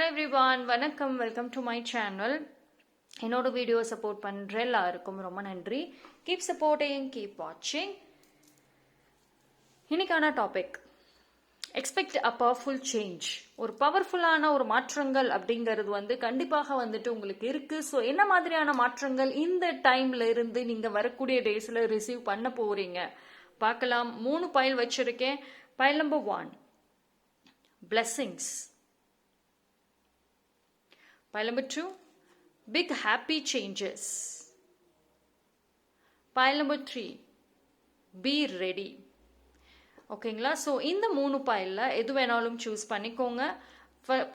everyone, வணக்கம், welcome to my channel. என்னோட video support பண்ணுற எல்லாருக்கும் ரொம்ப நன்றி. கீப் சப்போர்ட்டிங், கீப் வாட்சிங். இன்னைக்கான topic expect a powerful change. ஒரு பவர்ஃபுல்லான ஒரு மாற்றங்கள் அப்படிங்கிறது கண்டிப்பாக உங்களுக்கு இருக்கு. ஸோ என்ன மாதிரியான மாற்றங்கள் இந்த டைம்ல இருந்து நீங்க வரக்கூடிய டேஸ்ல ரிசீவ் பண்ண போறீங்க பார்க்கலாம். 3 பைல் வச்சிருக்கேன். File number 1, blessings. Pile number 2, big happy changes. Pile number 3, be ready. ஓகேங்களா? ஸோ இந்த 3 பைலில் எது வேணாலும் சூஸ் பண்ணிக்கோங்க.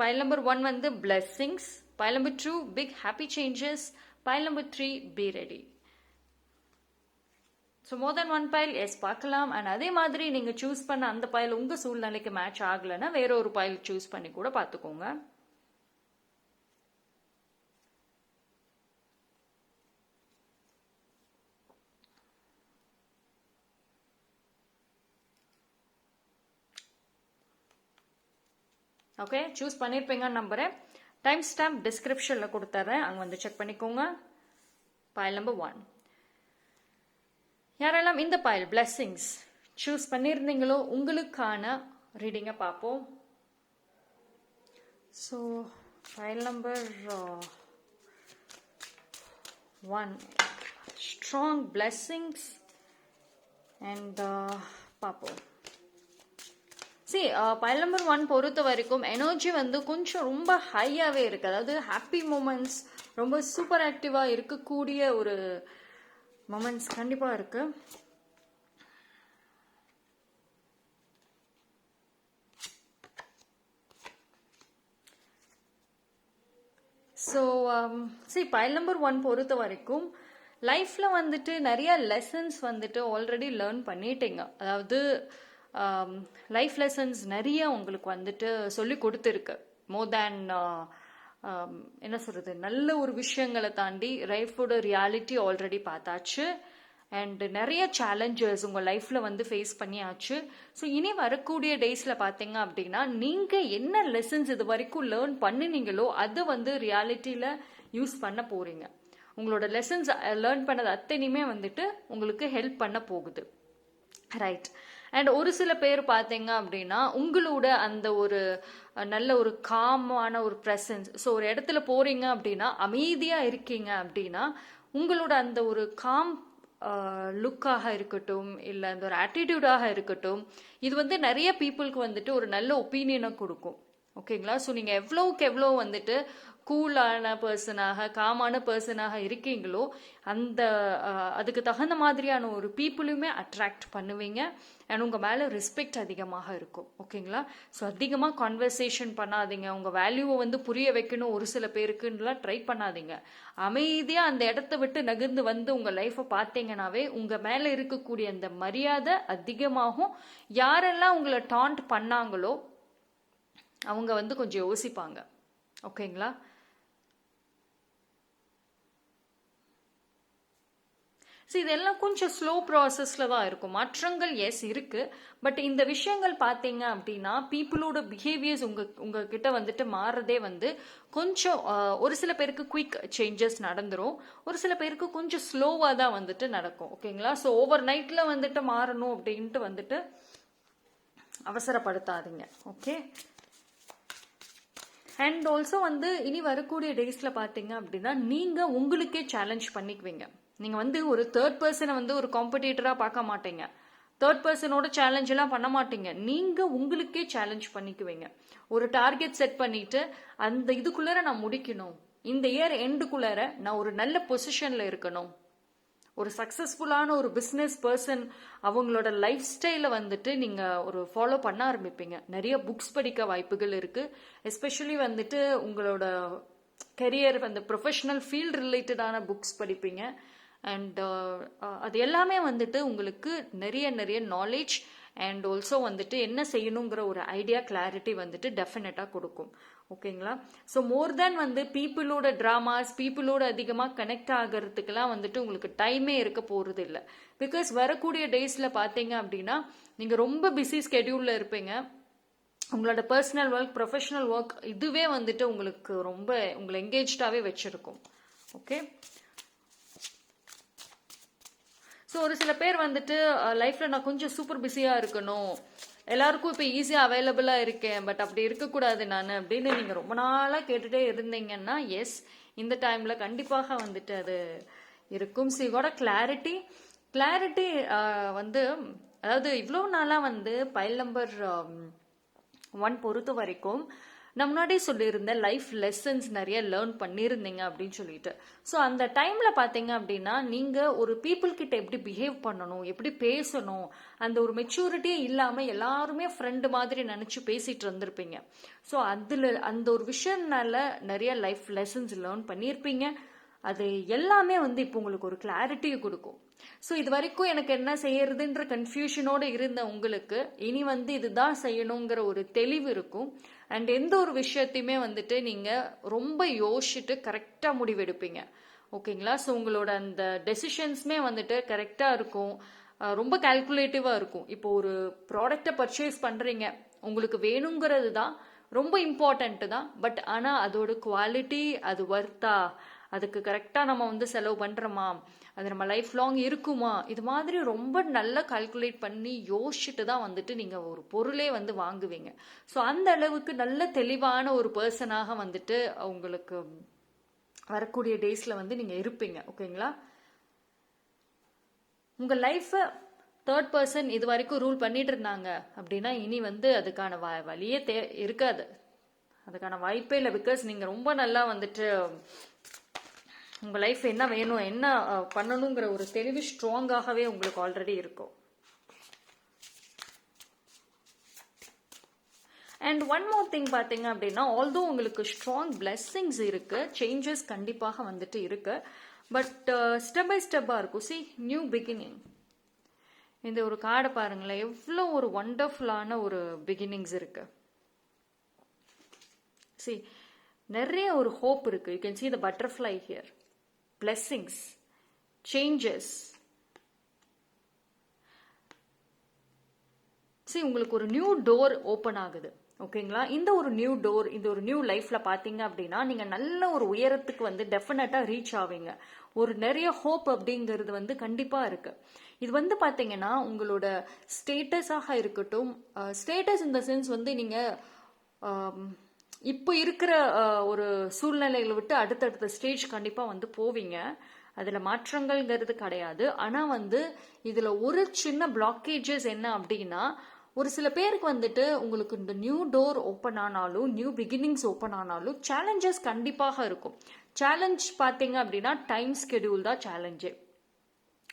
Pile number 1 blessings, pile number 2 big happy changes, pile number 3 be ready. So more than 1 pile எஸ் பார்க்கலாம். And அதே மாதிரி நீங்கள் சூஸ் பண்ண அந்த பைல் உங்கள் சூழ்நிலைக்கு மேட்ச் ஆகலைன்னா வேற ஒரு பைல் சூஸ் பண்ணி கூட பார்த்துக்கோங்க. ஓகே, சூஸ் பண்ணியிருப்பீங்கன்னு நம்புறேன். டைம் ஸ்டாம்ப் டிஸ்கிரிப்ஷனில் கொடுத்துறேன், அங்கே செக் பண்ணிக்கோங்க. பைல் நம்பர் 1, யாரெல்லாம் இந்த பைல் பிளெஸிங்ஸ் சூஸ் பண்ணியிருந்தீங்களோ உங்களுக்கான ரீடிங்கை பார்ப்போம். So file number 1, strong blessings and பார்ப்போம். பைல் நம்பர் 1 பொறுத்த வரைக்கும் எனர்ஜி கொஞ்சம் ரொம்ப ஹையாகவே இருக்கு. அதாவது ஹாப்பி மூமெண்ட்ஸ், ரொம்ப சூப்பர் ஆக்டிவாக இருக்கக்கூடிய ஒரு மூமெண்ட்ஸ் கண்டிப்பாக இருக்கு. ஸோ பைல் நம்பர் 1 பொறுத்த வரைக்கும் லைஃப்ல நிறைய லெசன்ஸ் ஆல்ரெடி லேர்ன் பண்ணிட்டீங்க. அதாவது லைஃப் லெசன்ஸ் நிறைய உங்களுக்கு சொல்லி கொடுத்துருக்கு. மோர் தேன் என்ன சொல்றது, நல்ல ஒரு விஷயங்களை தாண்டி லைஃபோட ரியாலிட்டி ஆல்ரெடி பார்த்தாச்சு. அண்ட் நிறைய சேலஞ்சஸ் உங்கள் லைஃப்பில் ஃபேஸ் பண்ணியாச்சு. ஸோ இனி வரக்கூடிய டேஸில் பார்த்தீங்க அப்படின்னா நீங்கள் என்ன லெசன்ஸ் இது வரைக்கும் லேர்ன் பண்ணினீங்களோ அதை ரியாலிட்டியில் யூஸ் பண்ண போகிறீங்க. உங்களோட லெசன்ஸ் லேர்ன் பண்ணது அத்தனையுமே உங்களுக்கு ஹெல்ப் பண்ண போகுது, ரைட்? அண்ட் ஒரு சில பேர் பார்த்தீங்க அப்படின்னா உங்களோட அந்த ஒரு நல்ல ஒரு காமான ஒரு ப்ரெசன்ஸ். ஸோ ஒரு இடத்துல போறீங்க அப்படின்னா அமைதியாக இருக்கீங்க அப்படின்னா உங்களோட அந்த ஒரு காம் லுக்காக இருக்கட்டும், இல்லை அந்த ஒரு ஆட்டிடியூடாக இருக்கட்டும், இது நிறைய பீப்புளுக்கு ஒரு நல்ல ஒப்பீனியனை கொடுக்கும். ஓகேங்களா? ஸோ நீங்கள் எவ்வளோக்கு எவ்வளோ கூலான பர்சனாக, காமான பர்சனாக இருக்கீங்களோ அதுக்கு தகுந்த மாதிரியான ஒரு பீப்புளுமே அட்ராக்ட் பண்ணுவீங்க. அண்ட் உங்கள் மேலே ரெஸ்பெக்ட் அதிகமாக இருக்கும். ஓகேங்களா? ஸோ அதிகமாக கான்வர்சேஷன் பண்ணாதீங்க. உங்கள் வேல்யூவை புரிய வைக்கணும் ஒரு சில பேருக்குலாம் ட்ரை பண்ணாதீங்க. அமைதியாக அந்த இடத்த விட்டு நகர்ந்து உங்கள் லைஃப்பை பார்த்தீங்கன்னாவே உங்கள் மேலே இருக்கக்கூடிய அந்த மரியாதை அதிகமாகும். யாரெல்லாம் உங்களை டாண்ட் பண்ணாங்களோ அவங்க கொஞ்சம் யோசிப்பாங்க. ஓகேங்களா? இதெல்லாம் கொஞ்சம் ஸ்லோ ப்ராசஸ்ல தான் இருக்கும். மாற்றங்கள் எஸ் இருக்கு, பட் இந்த விஷயங்கள் பார்த்தீங்க அப்படின்னா பீப்புளோட பிஹேவியர்ஸ் உங்ககிட்ட மாறுறதே கொஞ்சம் ஒரு சில பேருக்கு குயிக் சேஞ்சஸ் நடந்துரும், ஒரு சில பேருக்கு கொஞ்சம் ஸ்லோவாக தான் நடக்கும். ஓகேங்களா? ஸோ ஓவர் நைட்ல மாறணும் அப்படின்ட்டு அவசரப்படுத்தாதீங்க. ஓகே. அண்ட் ஆல்சோ இனி வரக்கூடிய டேஸ்ல பார்த்தீங்க அப்படின்னா நீங்க உங்களுக்கே சேலஞ்ச் பண்ணிக்குவீங்க. நீங்க ஒரு தேர்ட் பர்சனை ஒரு காம்படிட்டரா பார்க்க மாட்டீங்க. தேர்ட் பர்சனோட சேலஞ்ச் எல்லாம் பண்ண மாட்டீங்க. நீங்க உங்களுக்கே சேலஞ்ச் பண்ணிக்குவீங்க. ஒரு டார்கெட் செட் பண்ணிட்டு அந்த இதுக்குள்ளார நான் முடிக்கணும், இந்த இயர் எண்டுக்குள்ளார நான் ஒரு நல்ல பொசிஷன்ல இருக்கணும். ஒரு சக்சஸ்ஃபுல்லான ஒரு பிஸ்னஸ் பர்சன் அவங்களோட லைஃப் ஸ்டைலை நீங்க ஒரு ஃபாலோ பண்ண ஆரம்பிப்பீங்க. நிறைய புக்ஸ் படிக்க வாய்ப்புகள் இருக்கு. எஸ்பெஷலி உங்களோட கெரியர் ப்ரொஃபஷனல் ஃபீல்ட் ரிலேட்டடான புக்ஸ் படிப்பீங்க. அண்ட் அது எல்லாமே உங்களுக்கு நிறைய நிறைய நாலேஜ் அண்ட் ஆல்சோ என்ன செய்யணுங்கிற ஒரு ஐடியா, கிளாரிட்டி டெஃபினட்டா கொடுக்கும். ஓகேங்களா? ஸோ மோர் தேன் பீப்புளோட ட்ராமாஸ், பீப்புளோட அதிகமாக கனெக்ட் ஆகிறதுக்கெல்லாம் உங்களுக்கு டைமே இருக்க போகிறது இல்லை. பிகாஸ் வரக்கூடிய டேஸில் பார்த்தீங்க அப்படின்னா நீங்கள் ரொம்ப பிஸி ஸ்கெடியூலில் இருப்பீங்க. உங்களோட பர்சனல் ஒர்க், ப்ரொஃபஷனல் ஒர்க் இதுவே வந்துட்டு உங்களுக்கு ரொம்ப உங்களை எங்கேஜ்டாகவே வச்சுருக்கும். ஓகே, ஸோ ஒரு சில பேர் வந்துட்டு லைஃப்பில் நான் கொஞ்சம் சூப்பர் பிஸியாக இருக்கணும், எல்லாருக்கும் இப்போ ஈஸியாக அவைலபிளாக இருக்கேன், பட் அப்படி இருக்கக்கூடாது நான் அப்படின்னு நீங்கள் ரொம்ப நாளாக கேட்டுகிட்டே இருந்தீங்கன்னா எஸ், இந்த டைமில் கண்டிப்பாக வந்துட்டு அது இருக்கும். ஸோ இதோட கிளாரிட்டி வந்து அதாவது இவ்வளோ நாளாக வந்து பைல் நம்பர் 1 பொறுத்த வரைக்கும் நான் முன்னாடியே சொல்லியிருந்தேன் லைஃப் லெசன்ஸ் நிறைய லேர்ன் பண்ணியிருந்தீங்க அப்படின்னு சொல்லிட்டு. ஸோ அந்த டைமில் பார்த்தீங்க அப்படின்னா நீங்கள் ஒரு பீப்புள் கிட்ட எப்படி பிஹேவ் பண்ணணும், எப்படி பேசணும், அந்த ஒரு மெச்சூரிட்டியே இல்லாமல் எல்லாருமே ஃப்ரெண்டு மாதிரி நினச்சி பேசிகிட்டு இருந்திருப்பீங்க. ஸோ அதில் அந்த ஒரு விஷயம்னால நிறைய லைஃப் லெசன்ஸ் லேர்ன் பண்ணியிருப்பீங்க. அது எல்லாமே வந்து இப்போ உங்களுக்கு ஒரு கிளாரிட்டியை கொடுக்கும். ஸோ இது வரைக்கும் எனக்கு என்ன செய்யறதுன்ற கன்ஃபியூஷனோடு இருந்த உங்களுக்கு இனி வந்து இதுதான் செய்யணுங்கிற ஒரு தெளிவு இருக்கும். அண்ட் எந்த ஒரு விஷயத்தையுமே வந்துட்டு நீங்கள் ரொம்ப யோசிச்சுட்டு கரெக்டாக முடிவெடுப்பீங்க. ஓகேங்களா? ஸோ உங்களோட அந்த டெசிஷன்ஸுமே வந்துட்டு கரெக்டாக இருக்கும், ரொம்ப கால்குலேட்டிவாக இருக்கும். இப்போ ஒரு ப்ராடக்டை பர்ச்சேஸ் பண்ணுறீங்க, உங்களுக்கு வேணுங்கிறது தான் ரொம்ப இம்பார்ட்டண்ட்டு தான், பட் ஆனால் அதோட குவாலிட்டி அது வர்த்தா, அதுக்கு கரெக்டாக நம்ம வந்து செலவு பண்ணுறோமா, அது நம்ம லைஃப் லாங் இருக்குமா, இது மாதிரி ரொம்ப நல்லா கால்குலேட் பண்ணி யோசிச்சுட்டு தான் வந்துட்டு நீங்கள் ஒரு பொருளே வந்து வாங்குவீங்க. ஸோ அந்த அளவுக்கு நல்ல தெளிவான ஒரு பர்சனாக வந்துட்டு உங்களுக்கு வரக்கூடிய டேஸில் வந்து நீங்கள் இருப்பீங்க. ஓகேங்களா? உங்கள் லைஃப்பை தேர்ட் பர்சன் இது வரைக்கும் ரூல் பண்ணிட்டு இருந்தாங்க அப்படின்னா இனி வந்து அதுக்கான வழியே இருக்காது, அதுக்கான வாய்ப்பே இல்லை. பிகாஸ் நீங்கள் ரொம்ப நல்லா வந்துட்டு உங்கள் லைஃப் என்ன வேணும், என்ன பண்ணணுங்கிற ஒரு தெளிவு ஸ்ட்ராங்காகவே உங்களுக்கு ஆல்ரெடி இருக்கும். அண்ட் ஒன் மோர் திங் பார்த்தீங்க அப்படின்னா, ஆல்தோ உங்களுக்கு ஸ்ட்ராங் பிளெஸ்ஸிங்ஸ் இருக்கு, சேஞ்சஸ் கண்டிப்பாக வந்துட்டு இருக்கு, பட் ஸ்டெப் பை ஸ்டெப்பாக இருக்கும். C, new beginning. இந்த ஒரு கார்டை பாருங்களேன், எவ்வளோ ஒரு ஒண்டர்ஃபுல்லான ஒரு பிகினிங்ஸ் இருக்கு. சி, நிறைய ஒரு ஹோப் இருக்கு. You can see the butterfly here. blessings, changes. See, உங்களுக்கு ஒரு நியூ டோர் ஓப்பன் ஆகுது. ஓகேங்களா? இந்த ஒரு நியூ டோர், இந்த ஒரு நியூ லைஃப்ல பாத்தீங்க அப்படின்னா நீங்க நல்ல ஒரு உயரத்துக்கு வந்து டெஃபினட்டா ரீச் ஆவீங்க. ஒரு நிறைய ஹோப் அப்படிங்கிறது வந்து கண்டிப்பா இருக்கு. இது வந்து பாத்தீங்கன்னா உங்களோட ஸ்டேட்டஸாக இருக்கட்டும், ஸ்டேட்டஸ் இந்த சென்ஸ் வந்து நீங்க இப்போ இருக்கிற ஒரு சூழ்நிலைகளை விட்டு அடுத்தடுத்த ஸ்டேஜ் கண்டிப்பாக வந்து போவீங்க. அதில் மாற்றங்கள்ங்கிறது கிடையாது. ஆனால் வந்து இதில் ஒரு சின்ன பிளாக்கேஜஸ் என்ன அப்படின்னா, ஒரு சில பேருக்கு வந்துட்டு உங்களுக்கு இந்த நியூ டோர் ஓப்பன் ஆனாலும், நியூ பிகினிங்ஸ் ஓப்பன் ஆனாலும் சேலஞ்சஸ் கண்டிப்பாக இருக்கும். சேலஞ்ச் பார்த்தீங்க அப்படின்னா டைம் ஸ்கெடியூல் தான் சேலஞ்சு.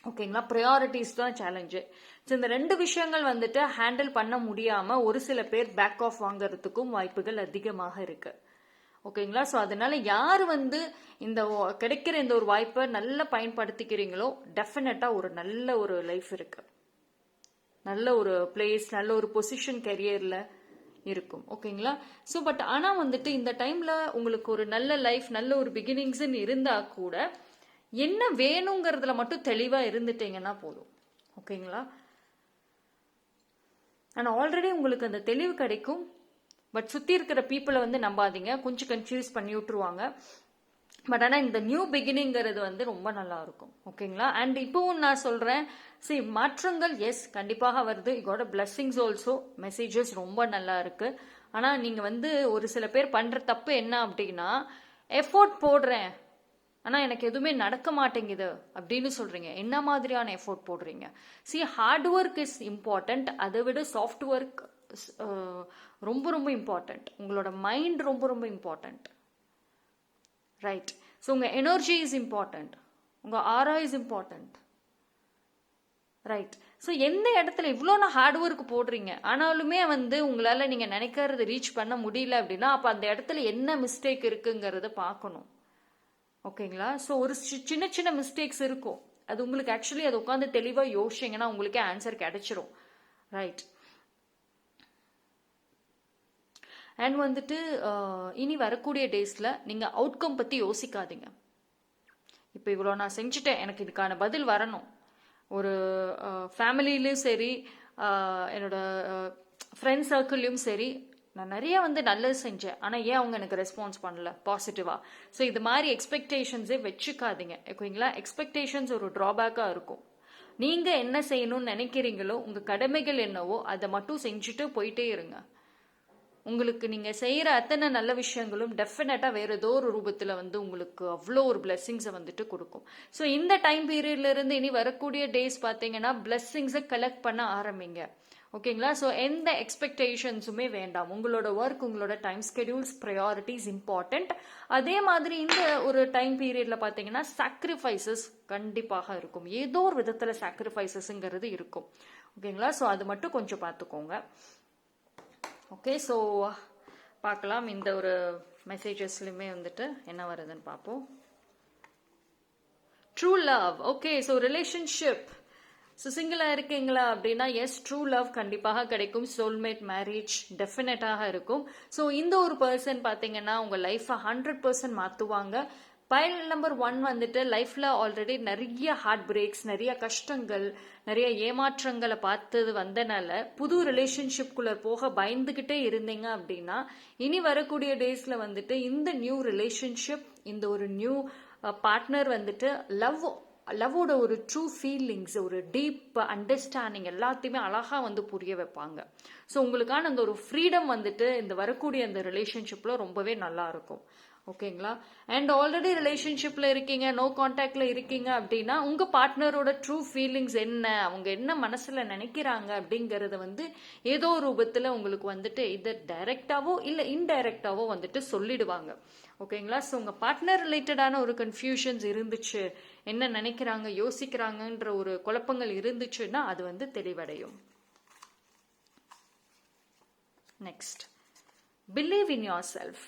ஓகேங்களா? ப்ரையாரிட்டிஸ் தான் சேலஞ்சு. ஸோ இந்த ரெண்டு விஷயங்கள் வந்துட்டு ஹேண்டில் பண்ண முடியாம ஒரு சில பேர் பேக் ஆஃப் வாங்கறதுக்கும் வாய்ப்புகள் அதிகமாக இருக்கு. ஓகேங்களா? ஸோ அதனால யார் வந்து இந்த கிடைக்கிற இந்த ஒரு வாய்ப்பை நல்லா பயன்படுத்திக்கிறீங்களோ டெஃபினட்டா ஒரு நல்ல ஒரு லைஃப் இருக்கு, நல்ல ஒரு பிளேஸ், நல்ல ஒரு பொசிஷன் கெரியர்ல இருக்கும். ஓகேங்களா? ஸோ பட் ஆனால் வந்துட்டு இந்த டைம்ல உங்களுக்கு ஒரு நல்ல லைஃப், நல்ல ஒரு பிகினிங்ஸ்ன்னு இருந்தா கூட என்ன வேணுங்கிறதுல மட்டும் தெளிவா இருந்துட்டீங்கன்னா போதும். ஓகேங்களா? ஆனால் ஆல்ரெடி உங்களுக்கு அந்த தெளிவு கிடைக்கும். பட் சுற்றி இருக்கிற பீப்புளை வந்து நம்பாதீங்க, கொஞ்சம் கன்ஃபியூஸ் பண்ணி விட்டுருவாங்க. பட் ஆனால் இந்த நியூ பிகினிங்கிறது வந்து ரொம்ப நல்லா இருக்கும். ஓகேங்களா? அண்ட் இப்போவும் நான் சொல்கிறேன், சரி மாற்றங்கள் எஸ் கண்டிப்பாக வருது. இதோட பிளெஸ்ஸிங்ஸ் ஆல்சோ, மெசேஜஸ் ரொம்ப நல்லா இருக்கு. ஆனால் நீங்கள் வந்து ஒரு சில பேர் பண்ணுற தப்பு என்ன அப்படின்னா, எஃபோர்ட் போடுறேன் ஆனால் எனக்கு எதுவுமே நடக்க மாட்டேங்குது அப்படின்னு சொல்றீங்க. என்ன மாதிரியான எஃபோர்ட் போடுறீங்க? C, hard work is important. அதை விட சாஃப்ட் ஒர்க் ரொம்ப ரொம்ப இம்பார்ட்டன்ட். உங்களோட மைண்ட் ரொம்ப ரொம்ப இம்பார்ட்டன்ட். ரைட்? ஸோ உங்கள் எனர்ஜி இஸ் இம்பார்ட்டன்ட், உங்கள் ஆரா இஸ் இம்பார்ட்டன்ட். ரைட்? ஸோ எந்த இடத்துல இவ்வளோ நான் ஹார்ட் ஒர்க் போடுறீங்க ஆனாலுமே வந்து உங்களால் நீங்கள் நினைக்கிறது ரீச் பண்ண முடியல அப்படின்னா அப்போ அந்த இடத்துல என்ன மிஸ்டேக் இருக்குங்கிறத பார்க்கணும். ஓகேங்களா? ஸோ ஒரு சின்ன சின்ன மிஸ்டேக்ஸ் இருக்கும், அது உங்களுக்கு ஆக்சுவலி அதை உட்காந்து தெளிவாக யோசிச்சிங்கன்னா உங்களுக்கே ஆன்சர் கிடைச்சிரும். ரைட்? அண்ட் வந்துட்டு இனி வரக்கூடிய டேஸில் நீங்கள் அவுட்கம் பற்றி யோசிக்காதீங்க. இப்போ இவ்வளோ நான் செஞ்சுட்டேன், எனக்கு இதுக்கான பதில் வரணும். ஒரு ஃபேமிலியிலையும் சரி, என்னோட ஃப்ரெண்ட் சர்க்கிள்லையும் சரி, நான் நிறைய வந்து நல்லது செஞ்சேன், ஆனால் ஏன் அவங்க எனக்கு ரெஸ்பான்ஸ் பண்ணல பாசிட்டிவா? ஸோ இது மாதிரி எக்ஸ்பெக்டேஷன்ஸே வச்சுக்காதீங்க, ஓகேங்களா? எக்ஸ்பெக்டேஷன்ஸ் ஒரு ட்ராபேக்காக இருக்கும். நீங்கள் என்ன செய்யணும்னு நினைக்கிறீங்களோ, உங்கள் கடமைகள் என்னவோ அதை மட்டும் செஞ்சுட்டு போயிட்டே இருங்க. உங்களுக்கு நீங்கள் செய்கிற அத்தனை நல்ல விஷயங்களும் டெஃபினட்டாக வேறு ஏதோ ஒரு ரூபத்தில் வந்து உங்களுக்கு அவ்வளோ ஒரு பிளெஸ்ஸிங்ஸை வந்துட்டு கொடுக்கும். ஸோ இந்த டைம் பீரியட்லேருந்து இனி வரக்கூடிய டேஸ் பார்த்தீங்கன்னா பிளெஸ்ஸிங்ஸை கலெக்ட் பண்ண ஆரம்பிங்க, ஓகேங்களா? ஸோ எந்த எக்ஸ்பெக்டேஷன்ஸுமே வேண்டாம். உங்களோட ஒர்க், உங்களோட டைம் ஸ்கெடியூல்ஸ், ப்ரையாரிட்டிஸ் இம்பார்ட்டண்ட். அதே மாதிரி இந்த ஒரு டைம் பீரியடில் பார்த்தீங்கன்னா சாக்ரிஃபைசஸ் கண்டிப்பாக இருக்கும். ஏதோ ஒரு விதத்தில் சாக்ரிஃபைசஸ்ங்கிறது இருக்கும், ஓகேங்களா? ஸோ அது மட்டும் கொஞ்சம் பார்த்துக்கோங்க. ஓகே, ஸோ பார்க்கலாம் இந்த ஒரு மெசேஜஸ்லையுமே வந்துட்டு என்ன வருதுன்னு பார்ப்போம். True love, okay. So relationship, so சிங்கிளாக இருக்கீங்களா அப்படின்னா எஸ், ட்ரூ லவ் கண்டிப்பாக கிடைக்கும். சோல்மேட் மேரேஜ் டெஃபினட்டாக இருக்கும். ஸோ இந்த ஒரு பர்சன் பார்த்தீங்கன்னா உங்கள் லைஃப்பை 100% மாற்றுவாங்க. பைல் நம்பர் 1 வந்துட்டு லைஃப்பில் ஆல்ரெடி நிறைய ஹார்ட் பிரேக்ஸ், நிறைய கஷ்டங்கள், நிறைய ஏமாற்றங்களை பார்த்தது வந்தனால புது ரிலேஷன்ஷிப்குள்ளே போக பயந்துக்கிட்டே இருந்தீங்க அப்படின்னா இனி வரக்கூடிய டேஸில் வந்துட்டு இந்த நியூ ரிலேஷன்ஷிப், இந்த ஒரு நியூ பார்ட்னர் வந்துட்டு லவ்வோட ஒரு ட்ரூ ஃபீலிங்ஸ், ஒரு டீப் அண்டர்ஸ்டாண்டிங் எல்லாத்தையுமே அழகாக வந்து புரிய வைப்பாங்க. ஸோ உங்களுக்கான அந்த ஒரு ஃப்ரீடம் வந்துட்டு இந்த வரக்கூடிய அந்த ரிலேஷன்ஷிப்பில் ரொம்பவே நல்லா இருக்கும், ஓகேங்களா? அண்ட் ஆல்ரெடி ரிலேஷன்ஷிப்ல இருக்கீங்க, நோ கான்டாக்ட்ல இருக்கீங்க அப்படின்னா உங்க பார்ட்னரோட ட்ரூ ஃபீலிங்ஸ் என்ன, அவங்க என்ன மனசுல நினைக்கிறாங்க அப்படிங்கறத வந்து ஏதோ ஒரு ரூபத்துல உங்களுக்கு வந்துட்டு இது டைரக்டாவோ இல்ல இன்டைரக்டாவோ வந்துட்டு சொல்லிடுவாங்க, ஓகேங்களா? ஸோ உங்க பார்ட்னர் ரிலேட்டடான ஒரு கன்ஃபியூஷன்ஸ் இருந்துச்சு, என்ன நினைக்கிறாங்க, யோசிக்கிறாங்கன்ற ஒரு குழப்பங்கள் இருந்துச்சுன்னா அது வந்து தெளிவடையும். Next, believe in yourself.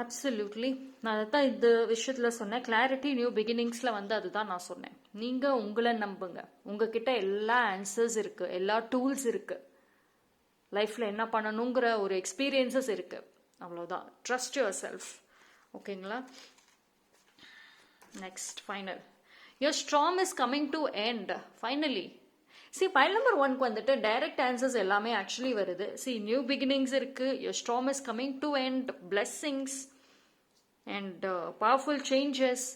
Absolutely, நான் அதை தான் இந்த விஷயத்தில் சொன்னேன். கிளாரிட்டி, நியூ பிகினிங்ஸில் வந்து அதுதான் நான் சொன்னேன். நீங்கள் உங்களை நம்புங்க. உங்ககிட்ட எல்லா ஆன்சர்ஸ் இருக்குது, எல்லா டூல்ஸ் இருக்குது, லைஃப்பில் என்ன பண்ணணுங்கிற ஒரு எக்ஸ்பீரியன்சஸ் இருக்குது. அவ்வளோதான். ட்ரஸ்ட் யுவர் செல்ஃப், ஓகேங்களா? Next, final. Your strong is coming to end finally. C, file number 1க்கு வந்துட்டு டைரக்ட் ஆன்சர்ஸ் எல்லாமே ஆக்சுவலி வருது. சி, நியூ பிகினிங்ஸ் இருக்கு, your strong is coming to end, blessings and powerful changes.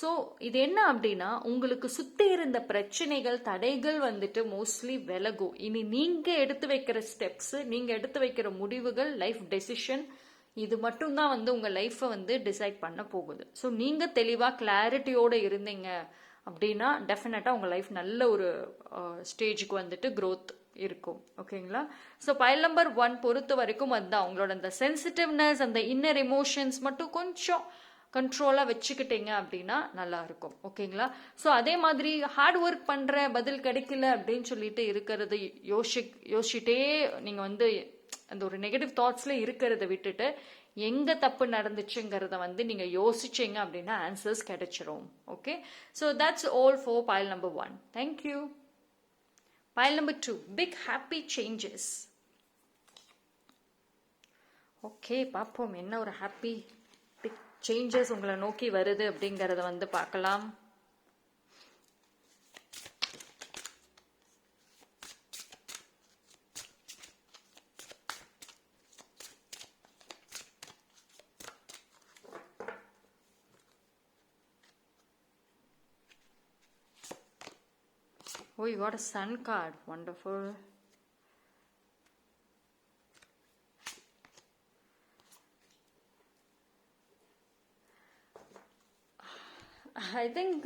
So இது என்ன அப்படின்னா உங்களுக்கு சுற்றி இருந்த பிரச்சனைகள், தடைகள் வந்துட்டு மோஸ்ட்லி விலகும். இனி நீங்கள் எடுத்து வைக்கிற ஸ்டெப்ஸ், நீங்கள் எடுத்து வைக்கிற முடிவுகள், லைஃப் டெசிஷன், இது மட்டும்தான் வந்து உங்கள் லைஃப்பை வந்து டிசைட் பண்ண போகுது. ஸோ நீங்கள் தெளிவாக கிளாரிட்டியோடு இருந்தீங்க அப்படின்னா டெஃபினட்டாக உங்கள் லைஃப் நல்ல ஒரு ஸ்டேஜுக்கு வந்துட்டு க்ரோத் இருக்கும், ஓகேங்களா? ஸோ பைல் நம்பர் 1 பொறுத்த வரைக்கும் அதுதான், உங்களோட அந்த சென்சிட்டிவ்னஸ், அந்த இன்னர் எமோஷன்ஸ் மட்டும் கொஞ்சம் கண்ட்ரோலாக வச்சுக்கிட்டீங்க அப்படின்னா நல்லா இருக்கும், ஓகேங்களா? ஸோ அதே மாதிரி ஹார்ட் ஒர்க் பண்ணுற பதில் கிடைக்கல அப்படின்னு சொல்லிட்டு இருக்கிறது யோசிச்சுட்டே நீங்கள் வந்து அந்த ஒரு நெகட்டிவ் தாட்ஸில் இருக்கிறத விட்டுட்டு எங்க தப்பு நடந்துச்சுங்கிறத வந்து நீங்க யோசிச்சீங்க அப்படின்னா ஆன்சர்ஸ் கிடைச்சிரும், okay? So that's all for file number 1. Thank you. File number 2, big happy changes. Okay, பார்ப்போம் என்ன ஒரு ஹாப்பி பிக் சேஞ்சஸ் உங்களை நோக்கி வருது அப்படிங்கிறத வந்து பார்க்கலாம். Oh, you got a sun card. Wonderful. I think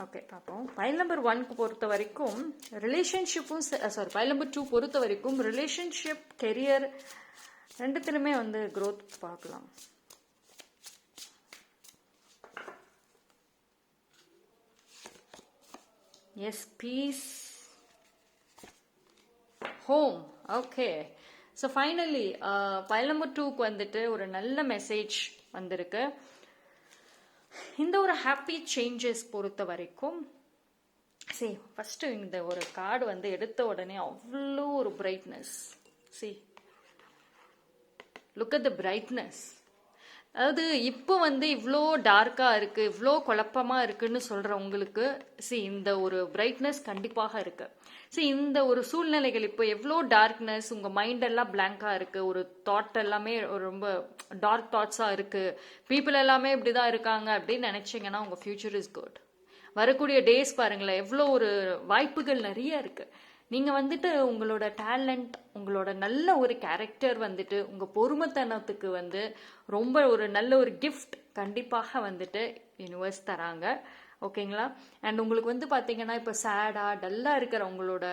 okay, பார்ப்போம். பைல் நம்பர் 1க்கு பொறுத்த வரைக்கும் ரிலேஷன்ஷிப்பும், பைல் நம்பர் 2 பொறுத்த வரைக்கும் ரிலேஷன்ஷிப், கெரியர் ரெண்டுத்திலுமே வந்து க்ரோத் பார்க்கலாம். Yes, peace, home. Okay, so finally pile number 2க்கு வந்துட்டு ஒரு நல்ல மெசேஜ் வந்திருக்கு. இந்த ஒரு ஹாப்பி சேஞ்சஸ் பொறுத்த வரைக்கும் சி, ஃபஸ்ட்டு இந்த ஒரு கார்டு வந்து எடுத்த உடனே அவ்வளோ ஒரு brightness. C, look at the brightness. அதாவது இப்போ வந்து இவ்வளோ டார்க்காக இருக்குது, இவ்வளோ குழப்பமாக இருக்குன்னு சொல்கிற உங்களுக்கு இந்த ஒரு பிரைட்னஸ் கண்டிப்பாக இருக்கு. இந்த ஒரு சூழ்நிலைகள் இப்போ எவ்வளோ டார்க்னஸ், உங்கள் மைண்ட் எல்லாம் பிளாங்காக இருக்குது, ஒரு தாட் எல்லாமே ரொம்ப டார்க் தாட்ஸாக இருக்குது, பீப்புள் எல்லாமே இப்படி தான் இருக்காங்க அப்படின்னு நினச்சிங்கன்னா உங்கள் ஃபியூச்சர் இஸ் குட். வரக்கூடிய டேஸ் பாருங்களேன், எவ்வளோ ஒரு வாய்ப்புகள் நிறைய இருக்குது. நீங்கள் வந்துட்டு உங்களோட டேலண்ட், உங்களோட நல்ல ஒரு கேரக்டர் வந்துட்டு உங்கள் பொறுமைத்தனத்துக்கு வந்து ரொம்ப ஒரு நல்ல ஒரு கிஃப்ட் கண்டிப்பாக வந்துட்டு யூனிவர்ஸ் தராங்க. ஓகேங்களா? அண்ட் உங்களுக்கு வந்து பார்த்தீங்கன்னா இப்போ சேடாக டல்லாக இருக்கிற உங்களோட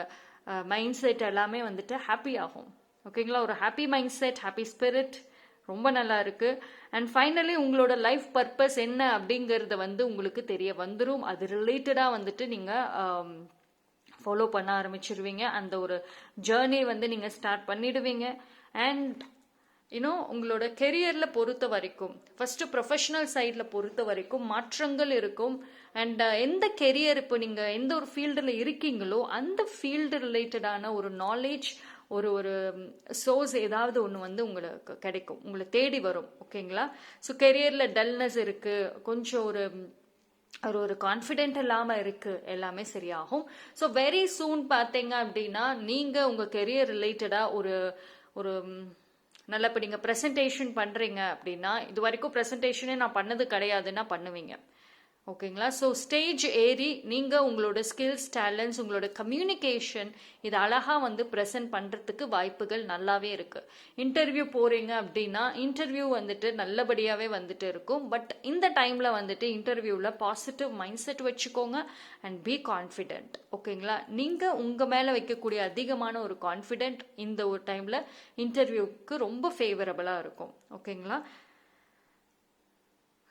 மைண்ட் செட் எல்லாமே வந்துட்டு ஹாப்பி ஆகும். ஓகேங்களா? ஒரு happy mind set, happy spirit ரொம்ப நல்லா இருக்கு. அண்ட் ஃபைனலி உங்களோட லைஃப் பர்பஸ் என்ன அப்படிங்கறத வந்து உங்களுக்கு தெரிய வந்துடும். அது ரிலேட்டடா வந்துட்டு நீங்க ஃபாலோ பண்ண ஆரம்பிச்சிருவீங்க. அந்த ஒரு ஜேர்னி வந்து நீங்க ஸ்டார்ட் பண்ணிடுவீங்க. அண்ட் உங்களோட கெரியர்ல பொறுத்த வரைக்கும் ஃபர்ஸ்ட் ப்ரொஃபஷனல் சைட்ல பொறுத்த வரைக்கும் மாற்றங்கள் இருக்கும். அண்ட் எந்த கெரியர் இப்போ நீங்க எந்த ஒரு ஃபீல்டுல இருக்கீங்களோ அந்த ஃபீல்டு ரிலேட்டடான ஒரு நாலேஜ், ஒரு ஒரு சோர்ஸ் ஏதாவது ஒன்று வந்து உங்களுக்கு கிடைக்கும், உங்களை தேடி வரும். ஓகேங்களா? ஸோ கெரியர்ல டல்னஸ் இருக்கு, கொஞ்சம் ஒரு ஒரு கான்ஃபிடென்ட் இல்லாமல் இருக்கு, எல்லாமே சரியாகும். ஸோ வெரி சூன் பார்த்தீங்க அப்படின்னா நீங்க உங்க கெரியர் ரிலேட்டடா ஒரு ஒரு நல்ல இப்போ நீங்கள் ப்ரெசன்டேஷன் பண்ணுறீங்க அப்படின்னா, இது வரைக்கும் ப்ரெசன்டேஷனே நான் பண்ணது கிடையாதுன்னா பண்ணுவீங்க. ஓகேங்களா? ஸோ ஸ்டேஜ் ஏறி நீங்கள் உங்களோட ஸ்கில்ஸ், டேலண்ட்ஸ், உங்களோட கம்யூனிகேஷன் இது அழகாக வந்து ப்ரெசென்ட் பண்ணுறதுக்கு வாய்ப்புகள் நல்லாவே இருக்குது. இன்டர்வியூ போகிறீங்க அப்படின்னா இன்டர்வியூ வந்துட்டு நல்லபடியாகவே வந்துட்டு இருக்கும். பட் இந்த டைமில் வந்துட்டு இன்டர்வியூவில் பாசிட்டிவ் மைண்ட் செட் வச்சுக்கோங்க அண்ட் பி கான்ஃபிடென்ட். ஓகேங்களா? நீங்கள் உங்கள் மேலே வைக்கக்கூடிய அதிகமான ஒரு கான்ஃபிடென்ட் இந்த ஒரு டைமில் இன்டர்வியூக்கு ரொம்ப ஃபேவரபுளாக இருக்கும். ஓகேங்களா?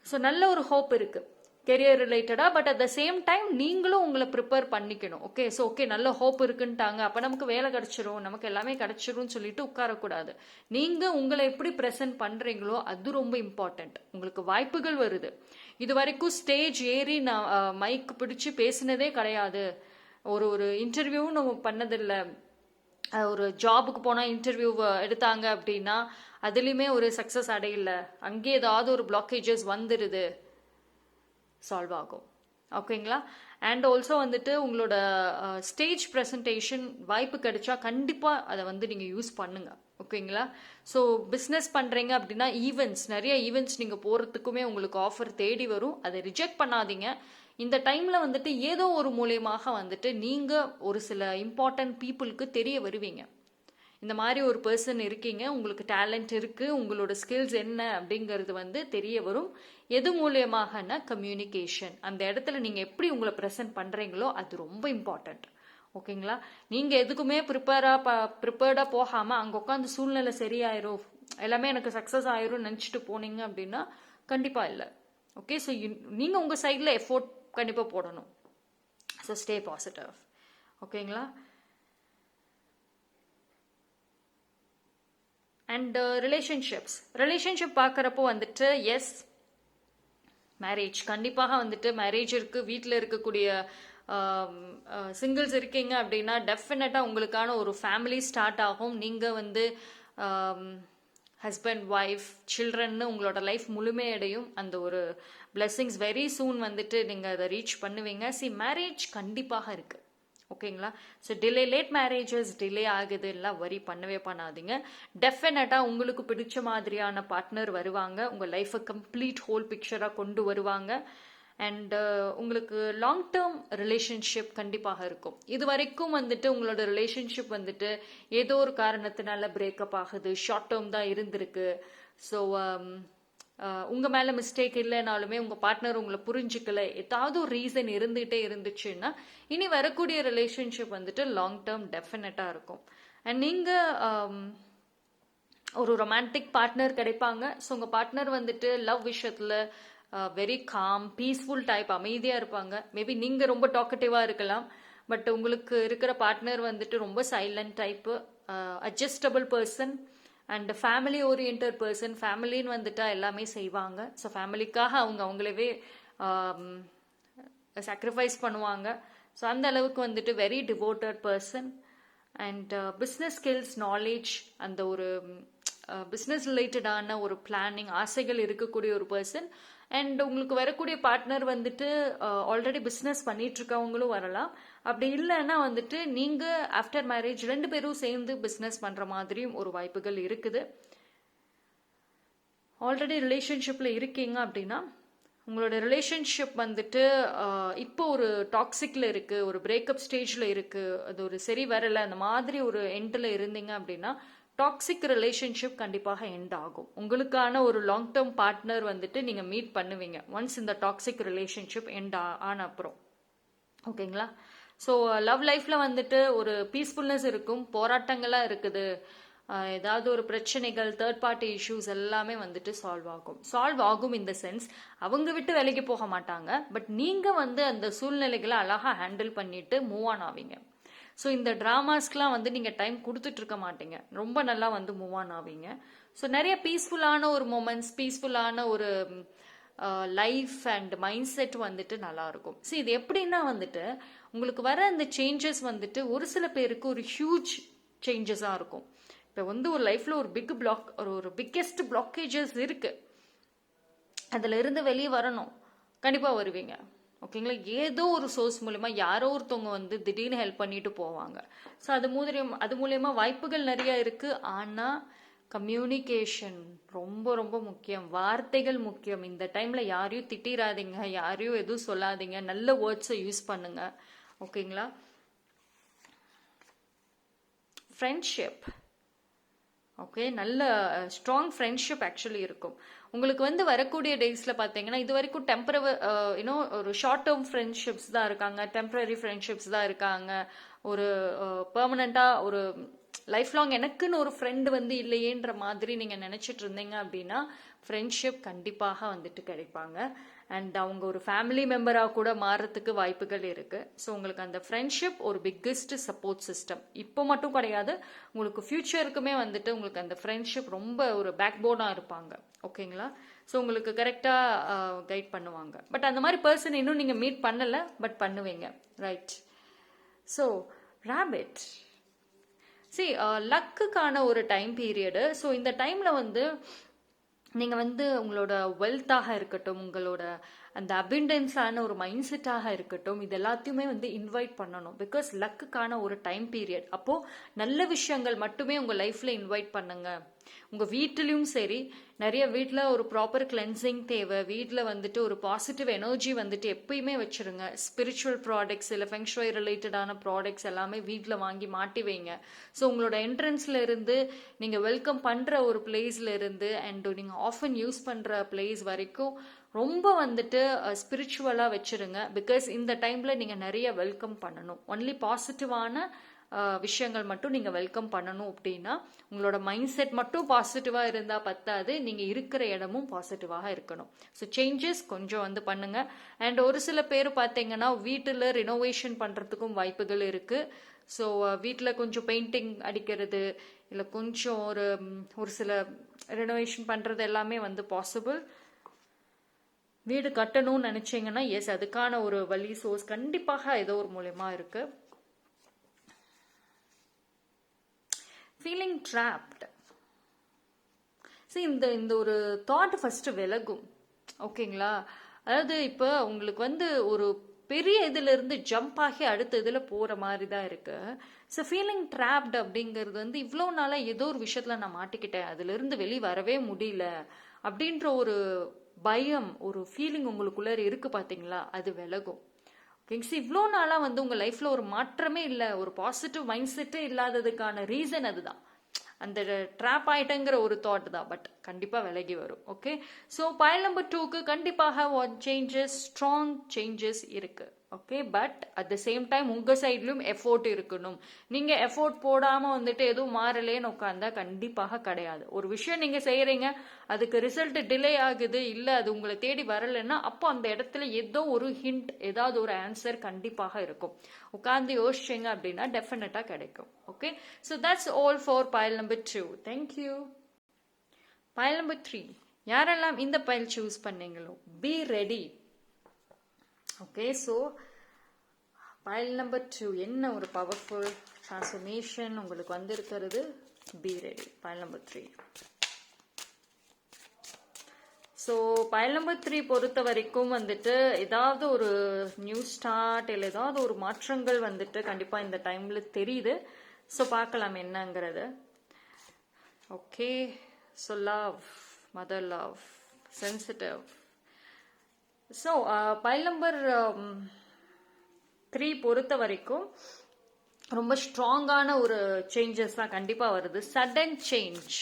ஸோ நல்ல ஒரு ஹோப் இருக்குது கெரியர் ரிலேட்டடா. But at the same time நீங்களும் உங்களை ப்ரிப்பேர் பண்ணிக்கணும். ஓகே, ஸோ ஓகே நல்ல ஹோப் இருக்குன்ட்டாங்க, அப்போ நமக்கு வேலை கிடைச்சிரும், நமக்கு எல்லாமே கிடைச்சிரும்னு சொல்லிட்டு உட்காரக்கூடாது. நீங்கள் உங்களை எப்படி ப்ரெசென்ட் பண்ணுறீங்களோ அது ரொம்ப இம்பார்ட்டண்ட். உங்களுக்கு வாய்ப்புகள் வருது. இது வரைக்கும் ஸ்டேஜ் ஏறி நான் மைக் பிடிச்சி பேசினதே கிடையாது, ஒரு இன்டர்வியூவும் நம்ம பண்ணதில்லை, ஒரு ஜாபுக்கு போனால் இன்டர்வியூ எடுத்தாங்க அப்படின்னா அதுலேயுமே ஒரு சக்ஸஸ் அடையல, அங்கே ஏதாவது ஒரு பிளாக்கேஜஸ் வந்துடுது, சால்வ் ஆகும். ஓகேங்களா? அண்ட் ஆல்சோ வந்துட்டு உங்களோட ஸ்டேஜ் ப்ரெசன்டேஷன் வாய்ப்பு கிடைச்சா கண்டிப்பாக அதை வந்து நீங்கள் யூஸ் பண்ணுங்க. ஓகேங்களா? ஸோ பிஸ்னஸ் பண்ணுறீங்க அப்படின்னா நிறைய ஈவெண்ட்ஸ் நீங்கள் போகிறதுக்குமே உங்களுக்கு ஆஃபர் தேடி வரும். அதை ரிஜெக்ட் பண்ணாதீங்க. இந்த டைமில் வந்துட்டு ஏதோ ஒரு மூலியமாக வந்துட்டு நீங்கள் ஒரு சில இம்பார்ட்டன்ட் பீப்புளுக்கு தெரிய வருவீங்க. இந்த மாதிரி ஒரு பர்சன் இருக்கீங்க, உங்களுக்கு டேலண்ட் இருக்குது, உங்களோட ஸ்கில்ஸ் என்ன அப்படிங்கிறது வந்து தெரிய வரும். எது மூலியமாகனா கம்யூனிகேஷன். அந்த இடத்துல நீங்கள் எப்படி உங்களை ப்ரெசென்ட் பண்ணுறீங்களோ அது ரொம்ப இம்பார்ட்டண்ட். ஓகேங்களா? நீங்கள் எதுக்குமே ப்ரிப்பேர்டாக போகாமல் அங்கே உட்காந்து சூழ்நிலை சரியாயிரும், எல்லாமே எனக்கு சக்ஸஸ் ஆயிரும் நினச்சிட்டு போனீங்க அப்படின்னா கண்டிப்பாக இல்லை. ஓகே, ஸோ நீங்கள் உங்கள் சைடில் எஃபோர்ட் கண்டிப்பாக போடணும். So stay positive. ஓகேங்களா? அண்ட் ரிலேஷன்ஷிப் பார்க்குறப்போ வந்துட்டு எஸ், மேரேஜ் கண்டிப்பாக வந்துட்டு மேரேஜ் இருக்குது. வீட்டில் இருக்கக்கூடிய சிங்கிள்ஸ் இருக்கீங்க அப்படின்னா டெஃபினட்டாக உங்களுக்கான ஒரு ஃபேமிலி ஸ்டார்ட் ஆகும். நீங்கள் வந்து ஹஸ்பண்ட், ஒய்ஃப், சில்ட்ரன்னு உங்களோட லைஃப் முழுமையடையும். அந்த ஒரு பிளெஸ்ஸிங்ஸ் வெரி சூன் வந்துட்டு நீங்கள் அதை ரீச் பண்ணுவீங்க. மேரேஜ் கண்டிப்பாக இருக்குது. ஓகேங்களா? ஸோ லேட் மேரேஜஸ் டிலே ஆகுது எல்லாம் வரி பண்ணவே பண்ணாதீங்க. டெஃபினட்டாக உங்களுக்கு பிடிச்ச மாதிரியான பார்ட்னர் வருவாங்க, உங்கள் லைஃப்பை கம்ப்ளீட் ஹோல் பிக்சராக கொண்டு வருவாங்க. அண்ட் உங்களுக்கு லாங் டேர்ம் ரிலேஷன்ஷிப் கண்டிப்பாக இருக்கும். இது வரைக்கும் வந்துட்டு உங்களோட ரிலேஷன்ஷிப் வந்துட்டு ஏதோ ஒரு காரணத்தினால பிரேக்கப் ஆகுது, ஷார்ட் டேர்ம் தான் இருந்திருக்கு. ஸோ உங்கள் மேலே மிஸ்டேக் இல்லைனாலுமே உங்கள் பார்ட்னர் உங்களை புரிஞ்சுக்கல, ஏதாவது ஒரு ரீசன் இருந்துகிட்டே இருந்துச்சுன்னா இனி வரக்கூடிய ரிலேஷன்ஷிப் வந்துட்டு லாங் டேர்ம் டெஃபினட்டாக இருக்கும். அண்ட் நீங்கள் ஒரு ரொமான்டிக் பார்ட்னர் கிடைப்பாங்க. ஸோ உங்கள் பார்ட்னர் வந்துட்டு லவ் விஷயத்தில் வெரி காம், பீஸ்ஃபுல் டைப், அமைதியாக இருப்பாங்க. மேபி நீங்கள் ரொம்ப டாக்கட்டிவாக இருக்கலாம், பட் உங்களுக்கு இருக்கிற பார்ட்னர் வந்துட்டு ரொம்ப silent type, adjustable person and family oriented person. ஃபேமிலின்னு வந்துட்டா எல்லாமே செய்வாங்க. ஸோ ஃபேமிலிக்காக அவங்களவே சாக்ரிஃபைஸ் பண்ணுவாங்க. ஸோ அந்த அளவுக்கு வந்துட்டு very devoted person. And business skills, knowledge, அந்த ஒரு பிஸ்னஸ் ரிலேட்டடான ஒரு பிளானிங் ஆசைகள் இருக்கக்கூடிய ஒரு பர்சன். அண்ட் உங்களுக்கு வரக்கூடிய பார்ட்னர் வந்துட்டு ஆல்ரெடி பிஸ்னஸ் பண்ணிட்டு இருக்கவங்களும் வரலாம். அப்படி இல்லைன்னா வந்துட்டு நீங்க ஆஃப்டர் மேரேஜ் 2 பேரும் சேர்ந்து பிஸ்னஸ் பண்ற மாதிரியும் ஒரு வாய்ப்புகள் இருக்குது. ஆல்ரெடி ரிலேஷன்ஷிப்ல இருக்கீங்க அப்படின்னா உங்களோட ரிலேஷன்ஷிப் வந்துட்டு இப்போ ஒரு டாக்ஸிக்ல இருக்கு, ஒரு பிரேக்கப் ஸ்டேஜ்ல இருக்கு, அது ஒரு சரி வரல, அந்த மாதிரி ஒரு எண்ட்ல இருந்தீங்க அப்படின்னா டாக்ஸிக் ரிலேஷன்ஷிப் கண்டிப்பாக எண்ட் ஆகும். உங்களுக்கான ஒரு லாங் டேர்ம் பார்ட்னர் வந்துட்டு நீங்க மீட் பண்ணுவீங்க ஒன்ஸ் இந்த டாக்ஸிக் ரிலேஷன்ஷிப் எண்ட் ஆன அப்புறம். ஓகேங்களா? ஸோ லவ் லைஃப்ல வந்துட்டு ஒரு பீஸ்ஃபுல்னஸ் இருக்கும், போராட்டங்களா இருக்குது, ஏதாவது ஒரு பிரச்சனைகள், தேர்ட் பார்ட்டி இஷ்யூஸ் எல்லாமே வந்துட்டு சால்வ் ஆகும். இந்த சென்ஸ் அவங்க விட்டு விலைக்கு போக மாட்டாங்க, பட் நீங்க வந்து அந்த சூழ்நிலைகளை அழகா ஹேண்டில் பண்ணிட்டு மூவ் ஆன் ஆவீங்க. ஸோ இந்த ட்ராமாஸ்க்குலாம் வந்து நீங்கள் டைம் கொடுத்துட்டு இருக்க மாட்டீங்க, ரொம்ப நல்லா வந்து மூவ் ஆன் ஆவீங்க. ஸோ நிறைய பீஸ்ஃபுல்லான ஒரு மூமெண்ட்ஸ், பீஸ்ஃபுல்லான ஒரு லைஃப் அண்ட் மைண்ட் செட் வந்துட்டு நல்லா இருக்கும். ஸோ இது எப்படின்னா வந்துட்டு உங்களுக்கு வர அந்த சேஞ்சஸ் வந்துட்டு ஒரு சில பேருக்கு ஒரு ஹியூஜ் சேஞ்சஸாக இருக்கும். இப்போ வந்து ஒரு லைஃப்ல ஒரு ஒரு பிக்கெஸ்ட் பிளாக்கேஜஸ் இருக்கு, அதுல இருந்து வெளியே வரணும், கண்டிப்பா வருவீங்க. ஓகேங்களா? ஏதோ ஒரு சோர்ஸ் மூலமா யாரோ ஒருத்தவங்க வந்து திடீர்னு ஹெல்ப் பண்ணிட்டு போவாங்க. ஸோ அது மூலியமா வாய்ப்புகள் நிறைய இருக்கு. ஆனா கம்யூனிகேஷன் ரொம்ப ரொம்ப முக்கியம், வார்த்தைகள் முக்கியம். இந்த டைம்ல யாரையும் திட்டிராதீங்க, யாரையும் எதுவும் சொல்லாதீங்க, நல்ல வேர்ட்ஸை யூஸ் பண்ணுங்க. ஓகேங்களா? ஃப்ரெண்ட்ஷிப், ஓகே, நல்ல ஸ்ட்ராங் ஃப்ரெண்ட்ஷிப் ஆக்சுவலி இருக்கும் உங்களுக்கு வந்து வரக்கூடிய டேஸ்ல பாத்தீங்கன்னா. இது வரைக்கும் ஒரு ஷார்ட் டேர்ம் ஃப்ரெண்ட்ஷிப்ஸ் தான் இருக்காங்க, டெம்பரரி ஃப்ரெண்ட்ஷிப்ஸ் தான் இருக்காங்க, ஒரு பெர்மனண்டா ஒரு லைஃப் லாங் எனக்குன்னு ஒரு ஃப்ரெண்ட் வந்து இல்லையேன்ற மாதிரி நீங்க நினைச்சிட்டு இருந்தீங்க அப்படின்னா ஃப்ரெண்ட்ஷிப் கண்டிப்பாக வந்துட்டு கிடைப்பாங்க. அண்ட் அவங்க ஒரு ஃபேமிலி மெம்பராக கூட மாறத்துக்கு வாய்ப்புகள் இருக்கு. ஸோ உங்களுக்கு அந்த ஃப்ரெண்ட்ஷிப் ஒரு பிக்கெஸ்ட் சப்போர்ட் சிஸ்டம். இப்போ மட்டும் கிடையாது, உங்களுக்கு ஃபியூச்சருக்குமே வந்துட்டு உங்களுக்கு அந்த ஃப்ரெண்ட்ஷிப் ரொம்ப ஒரு பேக் போனாக இருப்பாங்க. ஓகேங்களா? ஸோ உங்களுக்கு கரெக்டாக கைட் பண்ணுவாங்க. பட் அந்த மாதிரி பர்சன் இன்னும் நீங்கள் மீட் பண்ணலை, பட் பண்ணுவீங்க. ரைட்? ஸோ ராபிட், லக்குக்கான ஒரு டைம் பீரியடு. ஸோ இந்த டைம்ல வந்து நீங்க வந்து உங்களோட வெல்த்தாக இருக்கட்டும், உங்களோட அந்த அபிண்டன்ஸான ஒரு மைண்ட் செட்டாக இருக்கட்டும், இது எல்லாத்தையுமே வந்து இன்வைட் பண்ணணும். பிகாஸ் லக்குக்கான ஒரு டைம் பீரியட். அப்போ நல்ல விஷயங்கள் மட்டுமே உங்க லைஃப்ல இன்வைட் பண்ணுங்க. உங்க வீட்டிலையும் சரி, நிறைய வீட்டில் ஒரு ப்ராப்பர் கிளென்சிங் தேவை. வீட்டில் வந்துட்டு ஒரு பாசிட்டிவ் எனர்ஜி வந்துட்டு எப்பயுமே வச்சிருங்க. ஸ்பிரிச்சுவல் ப்ராடக்ட்ஸ் இல்லை ஃபெங்ஷுவை ரிலேட்டடான ப்ராடக்ட்ஸ் எல்லாமே வீட்டில் வாங்கி மாட்டி வைங்க. ஸோ உங்களோட என்ட்ரன்ஸ்ல இருந்து நீங்க வெல்கம் பண்ற ஒரு பிளேஸ்ல இருந்து அண்ட் நீங்க ஆஃபன் யூஸ் பண்ற பிளேஸ் வரைக்கும் ரொம்ப வந்துட்டு ஸ்பிரிச்சுவலா வச்சிருங்க. பிகாஸ் இந்த டைம்ல நீங்க நிறைய வெல்கம் பண்ணணும். ஒன்லி பாசிட்டிவான விஷயங்கள் மட்டும் நீங்க வெல்கம் பண்ணணும். அப்படின்னா உங்களோட மைண்ட் செட் மட்டும் பாசிட்டிவா இருந்தா பத்தாது, நீங்க இருக்கிற இடமும் பாசிட்டிவாக இருக்கணும். ஸோ சேஞ்சஸ் கொஞ்சம் வந்து பண்ணுங்க. அண்ட் ஒரு சில பேர் பார்த்தீங்கன்னா வீட்டில் ரினோவேஷன் பண்றதுக்கும் வாய்ப்புகள் இருக்கு. ஸோ வீட்டில் கொஞ்சம் பெயிண்டிங் அடிக்கிறது இல்லை கொஞ்சம் ஒரு சில ரெனோவேஷன் பண்றது எல்லாமே வந்து பாசிபிள். வீடு கட்டணும்னு நினைச்சீங்கன்னா எஸ், அதுக்கான ஒரு வழி சோர்ஸ் கண்டிப்பாக ஏதோ ஒரு மூலமா இருக்கு. ஃபீலிங் ட்ராப்ட், இந்த ஒரு தாட் ஃபர்ஸ்ட் விலகும். ஓகேங்களா? அதாவது இப்போ உங்களுக்கு வந்து ஒரு பெரிய இதுல இருந்து ஜம்ப் ஆகி அடுத்த இதுல போற மாதிரி தான் இருக்கு. ஸோ ஃபீலிங் ட்ராப்ட் அப்படிங்கிறது வந்து இவ்வளோ நாளா ஏதோ ஒரு விஷயத்துல நான் மாட்டிக்கிட்டேன், அதுல இருந்து வெளியே வரவே முடியல அப்படின்ற ஒரு பயம், ஒரு ஃபீலிங் உங்களுக்குள்ள இருக்கு பாத்தீங்களா, அது விலகும். ஓகேங்க. இவ்வளோ நாளாக வந்து உங்கள் லைஃப்பில் ஒரு மாற்றமே இல்லை, ஒரு பாசிட்டிவ் மைண்ட் செட்டே இல்லாததுக்கான ரீசன் அதுதான், அந்த ட்ராப் ஆயிட்டங்கிற ஒரு தாட் தான். பட் கண்டிப்பாக விலகி வரும். ஓகே. ஸோ பைல் நம்பர் 2க்கு கண்டிப்பாக சேஞ்சஸ், ஸ்ட்ராங் சேஞ்சஸ் இருக்கு. Okay. But at the same time உங்கள் சைட்லையும் எஃபோர்ட் இருக்கணும். நீங்கள் எஃபோர்ட் போடாமல் வந்துட்டு எதுவும் மாறலேன்னு உட்காந்தா கண்டிப்பாக கிடையாது. ஒரு விஷயம் நீங்கள் செய்கிறீங்க, அதுக்கு ரிசல்ட் டிலே ஆகுது, இல்லை அது உங்களை தேடி வரலைன்னா அப்போ அந்த இடத்துல ஏதோ ஒரு ஹிண்ட், ஏதாவது ஒரு ஆன்சர் கண்டிப்பாக இருக்கும். உட்காந்து யோசிச்சிங்க அப்படின்னா டெஃபினட்டாக கிடைக்கும். Okay. So that's all for file number 2. Thank you. File number 3, யாரெல்லாம் இந்த பைல் சூஸ் பண்ணீங்களோ be ready. Okay. So file number 2 என்ன ஒரு பவர்ஃபுல் டிரான்ஸ்ஃபர்மேஷன் உங்களுக்கு வந்திருக்கிறது. Be ready. File number 3. So file number 3 பொறுத்த வரைக்கும் வந்துட்டு ஏதாவது ஒரு நியூ ஸ்டார்ட் இல்லை ஏதாவது ஒரு மாற்றங்கள் வந்துட்டு கண்டிப்பாக இந்த டைமில் தெரியுது. ஸோ பார்க்கலாம் என்னங்கிறது. Okay, so love, mother love, sensitive. So file number 3 பொறுத்த வரைக்கும் ரொம்ப ஸ்ட்ராங்கான ஒரு சேஞ்சஸ் தான் கண்டிப்பாக வருது. Sudden change.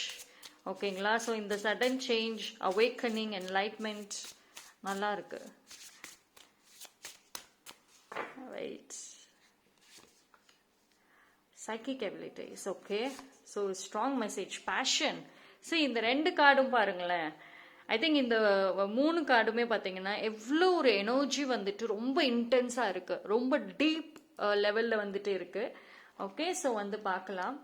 ஓகேங்களா? ஸோ இந்த சடன் சேஞ்ச், அவேக்கனிங், என்லைட்மெண்ட் நல்லா இருக்கு. Right. Psychic abilities. Okay, so strong message, passion. So இந்த 2 கார்டும் பாருங்களேன். ஐ திங்க் இந்த 3 கார்டுமே பார்த்தீங்கன்னா எவ்வளோ ஒரு எனர்ஜி வந்துட்டு ரொம்ப இன்டென்ஸாக இருக்கு, ரொம்ப டீப் லெவலில் வந்துட்டு இருக்கு. ஓகே, ஸோ வந்து பார்க்கலாம்.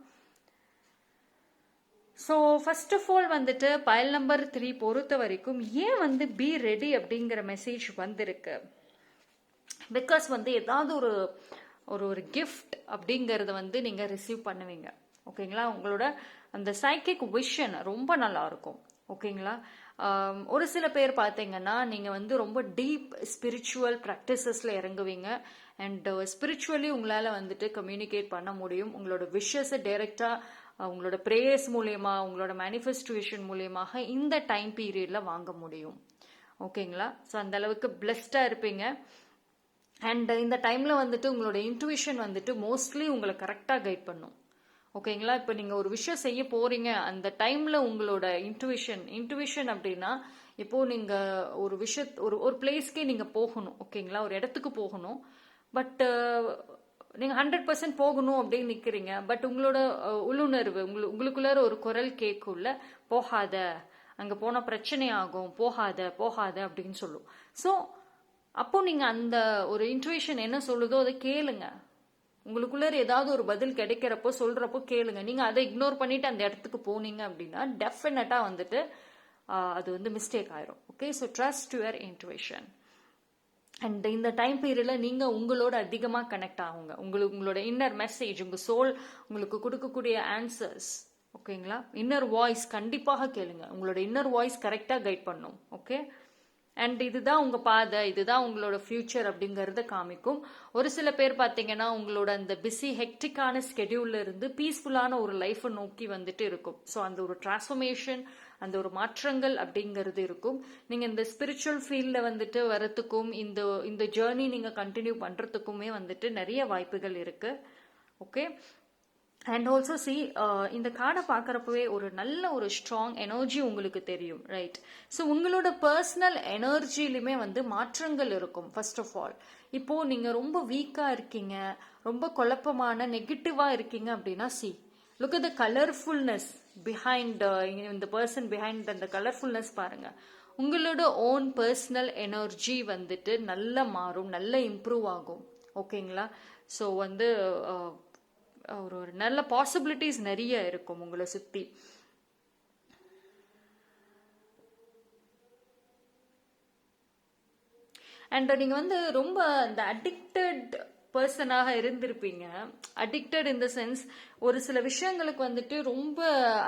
ஸோ ஃபர்ஸ்ட் ஆஃப் ஆல் வந்துட்டு பைல் நம்பர் 3 பொறுத்த வரைக்கும் ஏன் வந்து பி ரெடி அப்படிங்கிற மெசேஜ் வந்திருக்கு. பிகாஸ் வந்து ஏதாவது ஒரு ஒரு கிஃப்ட் அப்படிங்கறத வந்து நீங்க ரிசீவ் பண்ணுவீங்க. ஓகேங்களா? உங்களோட அந்த சைக்கிக் விஷன் ரொம்ப நல்லா இருக்கும். ஓகேங்களா? ஒரு சில பேர் பார்த்தீங்கன்னா நீங்க வந்து ரொம்ப டீப் ஸ்பிரிச்சுவல் ப்ராக்டிசஸ்ல இறங்குவீங்க. அண்ட் ஸ்பிரிச்சுவலி உங்களால வந்துட்டு கம்யூனிகேட் பண்ண முடியும். உங்களோட விஷஸை டைரக்டா உங்களோட ப்ரேயர்ஸ் மூலியமா, உங்களோட மேனிஃபெஸ்டேஷன் மூலியமாக இந்த டைம் பீரியட்ல வாங்க முடியும். ஓகேங்களா? ஸோ அந்த அளவுக்கு பிளெஸ்டா இருப்பீங்க. அண்ட் இந்த டைம்ல வந்துட்டு உங்களோட இன்ட்யூஷன் வந்துட்டு மோஸ்ட்லி உங்களை கரெக்டா கைட் பண்ணும். ஓகேங்களா? இப்போ நீங்க ஒரு விஷயம் செய்ய போறீங்க, அந்த டைம்ல உங்களோட இன்ட்யூஷன் அப்படின்னா இப்போ நீங்க ஒரு ஒரு பிளேஸ்க்கே நீங்க போகணும். ஓகேங்களா? ஒரு இடத்துக்கு போகணும். பட் நீங்க 100% போகணும் அப்படின்னு நிக்கிறீங்க. பட் உங்களோட உள்ளுணர்வு உங்களுக்குள்ளார ஒரு குரல் கேட்குள்ள, போகாத, அங்க போன பிரச்சனை ஆகும், போகாத அப்படின்னு சொல்லும். ஸோ அப்போ நீங்க அந்த ஒரு இன்ட்யூஷன் என்ன சொல்லுதோ அதை கேளுங்க. உங்களுக்குள்ள ஏதாவது ஒரு பதில் கிடைக்கிறப்போ சொல்றப்போ கேளுங்க. நீங்க அதை இக்னோர் பண்ணிட்டு அந்த இடத்துக்கு போனீங்க அப்படின்னா டெஃபினட்டா வந்துட்டு அது வந்து மிஸ்டேக் ஆயிரும். Okay, so trust your intuition. And இந்த டைம் பீரியட்ல நீங்க உங்களோட அதிகமா கனெக்ட் ஆகுங்க. உங்களோட இன்னர் மெசேஜ், உங்க சோல் உங்களுக்கு கொடுக்கக்கூடிய ஆன்சர்ஸ். ஓகேங்களா? இன்னர் வாய்ஸ் கண்டிப்பாக கேளுங்க. உங்களோட இன்னர் வாய்ஸ் கரெக்டா கைட் பண்ணும். ஓகே, அண்ட் இதுதான் உங்க பாதை, இதுதான் உங்களோட ஃபியூச்சர் அப்படிங்கறத காமிக்கும். ஒரு சில பேர் பாத்தீங்கன்னா உங்களோட அந்த பிஸி ஹெக்டிக்கான ஸ்கெடியூல்ல இருந்து பீஸ்ஃபுல்லான ஒரு லைஃபை நோக்கி வந்துட்டு இருக்கும். ஸோ அந்த ஒரு டிரான்ஸ்ஃபர்மேஷன், அந்த ஒரு மாற்றங்கள் அப்படிங்கிறது இருக்கும். நீங்க இந்த ஸ்பிரிச்சுவல் ஃபீல்ட்ல வந்துட்டு வரத்துக்கும் இந்த ஜேர்னி நீங்க கண்டினியூ பண்றதுக்குமே வந்துட்டு நிறைய வாய்ப்புகள் இருக்கு. ஓகே, அண்ட் ஆல்சோ சி இந்த கார்டை பார்க்குறப்பவே ஒரு நல்ல ஒரு ஸ்ட்ராங் எனர்ஜி உங்களுக்கு தெரியும். ரைட்? ஸோ உங்களோட பர்சனல் எனர்ஜிலுமே வந்து மாற்றங்கள் இருக்கும். ஃபர்ஸ்ட் ஆஃப் ஆல் இப்போ நீங்க ரொம்ப வீக்கா இருக்கீங்க, ரொம்ப குழப்பமான நெகட்டிவா இருக்கீங்க அப்படின்னா லுக் அட் த கலர்ஃபுல்னஸ் பிஹைண்ட் இந்த பர்சன் பிஹைண்ட் அந்த கலர்ஃபுல்னஸ் பாருங்க. உங்களோட ஓன் பர்சனல் எனர்ஜி வந்துட்டு நல்லா மாறும், நல்லா இம்ப்ரூவ் ஆகும். ஓகேங்களா? ஸோ வந்து ஒரு நல்ல பாசிபிலிட்டிஸ் நிறைய இருக்கும் உங்களை சுத்தி. அண்ட் நீங்க வந்து ரொம்ப இந்த அடிக்டட் பர்சனாக இருந்திருப்பீங்க. அடிக்டட் இன் த சென்ஸ் ஒரு சில விஷயங்களுக்கு வந்துட்டு ரொம்ப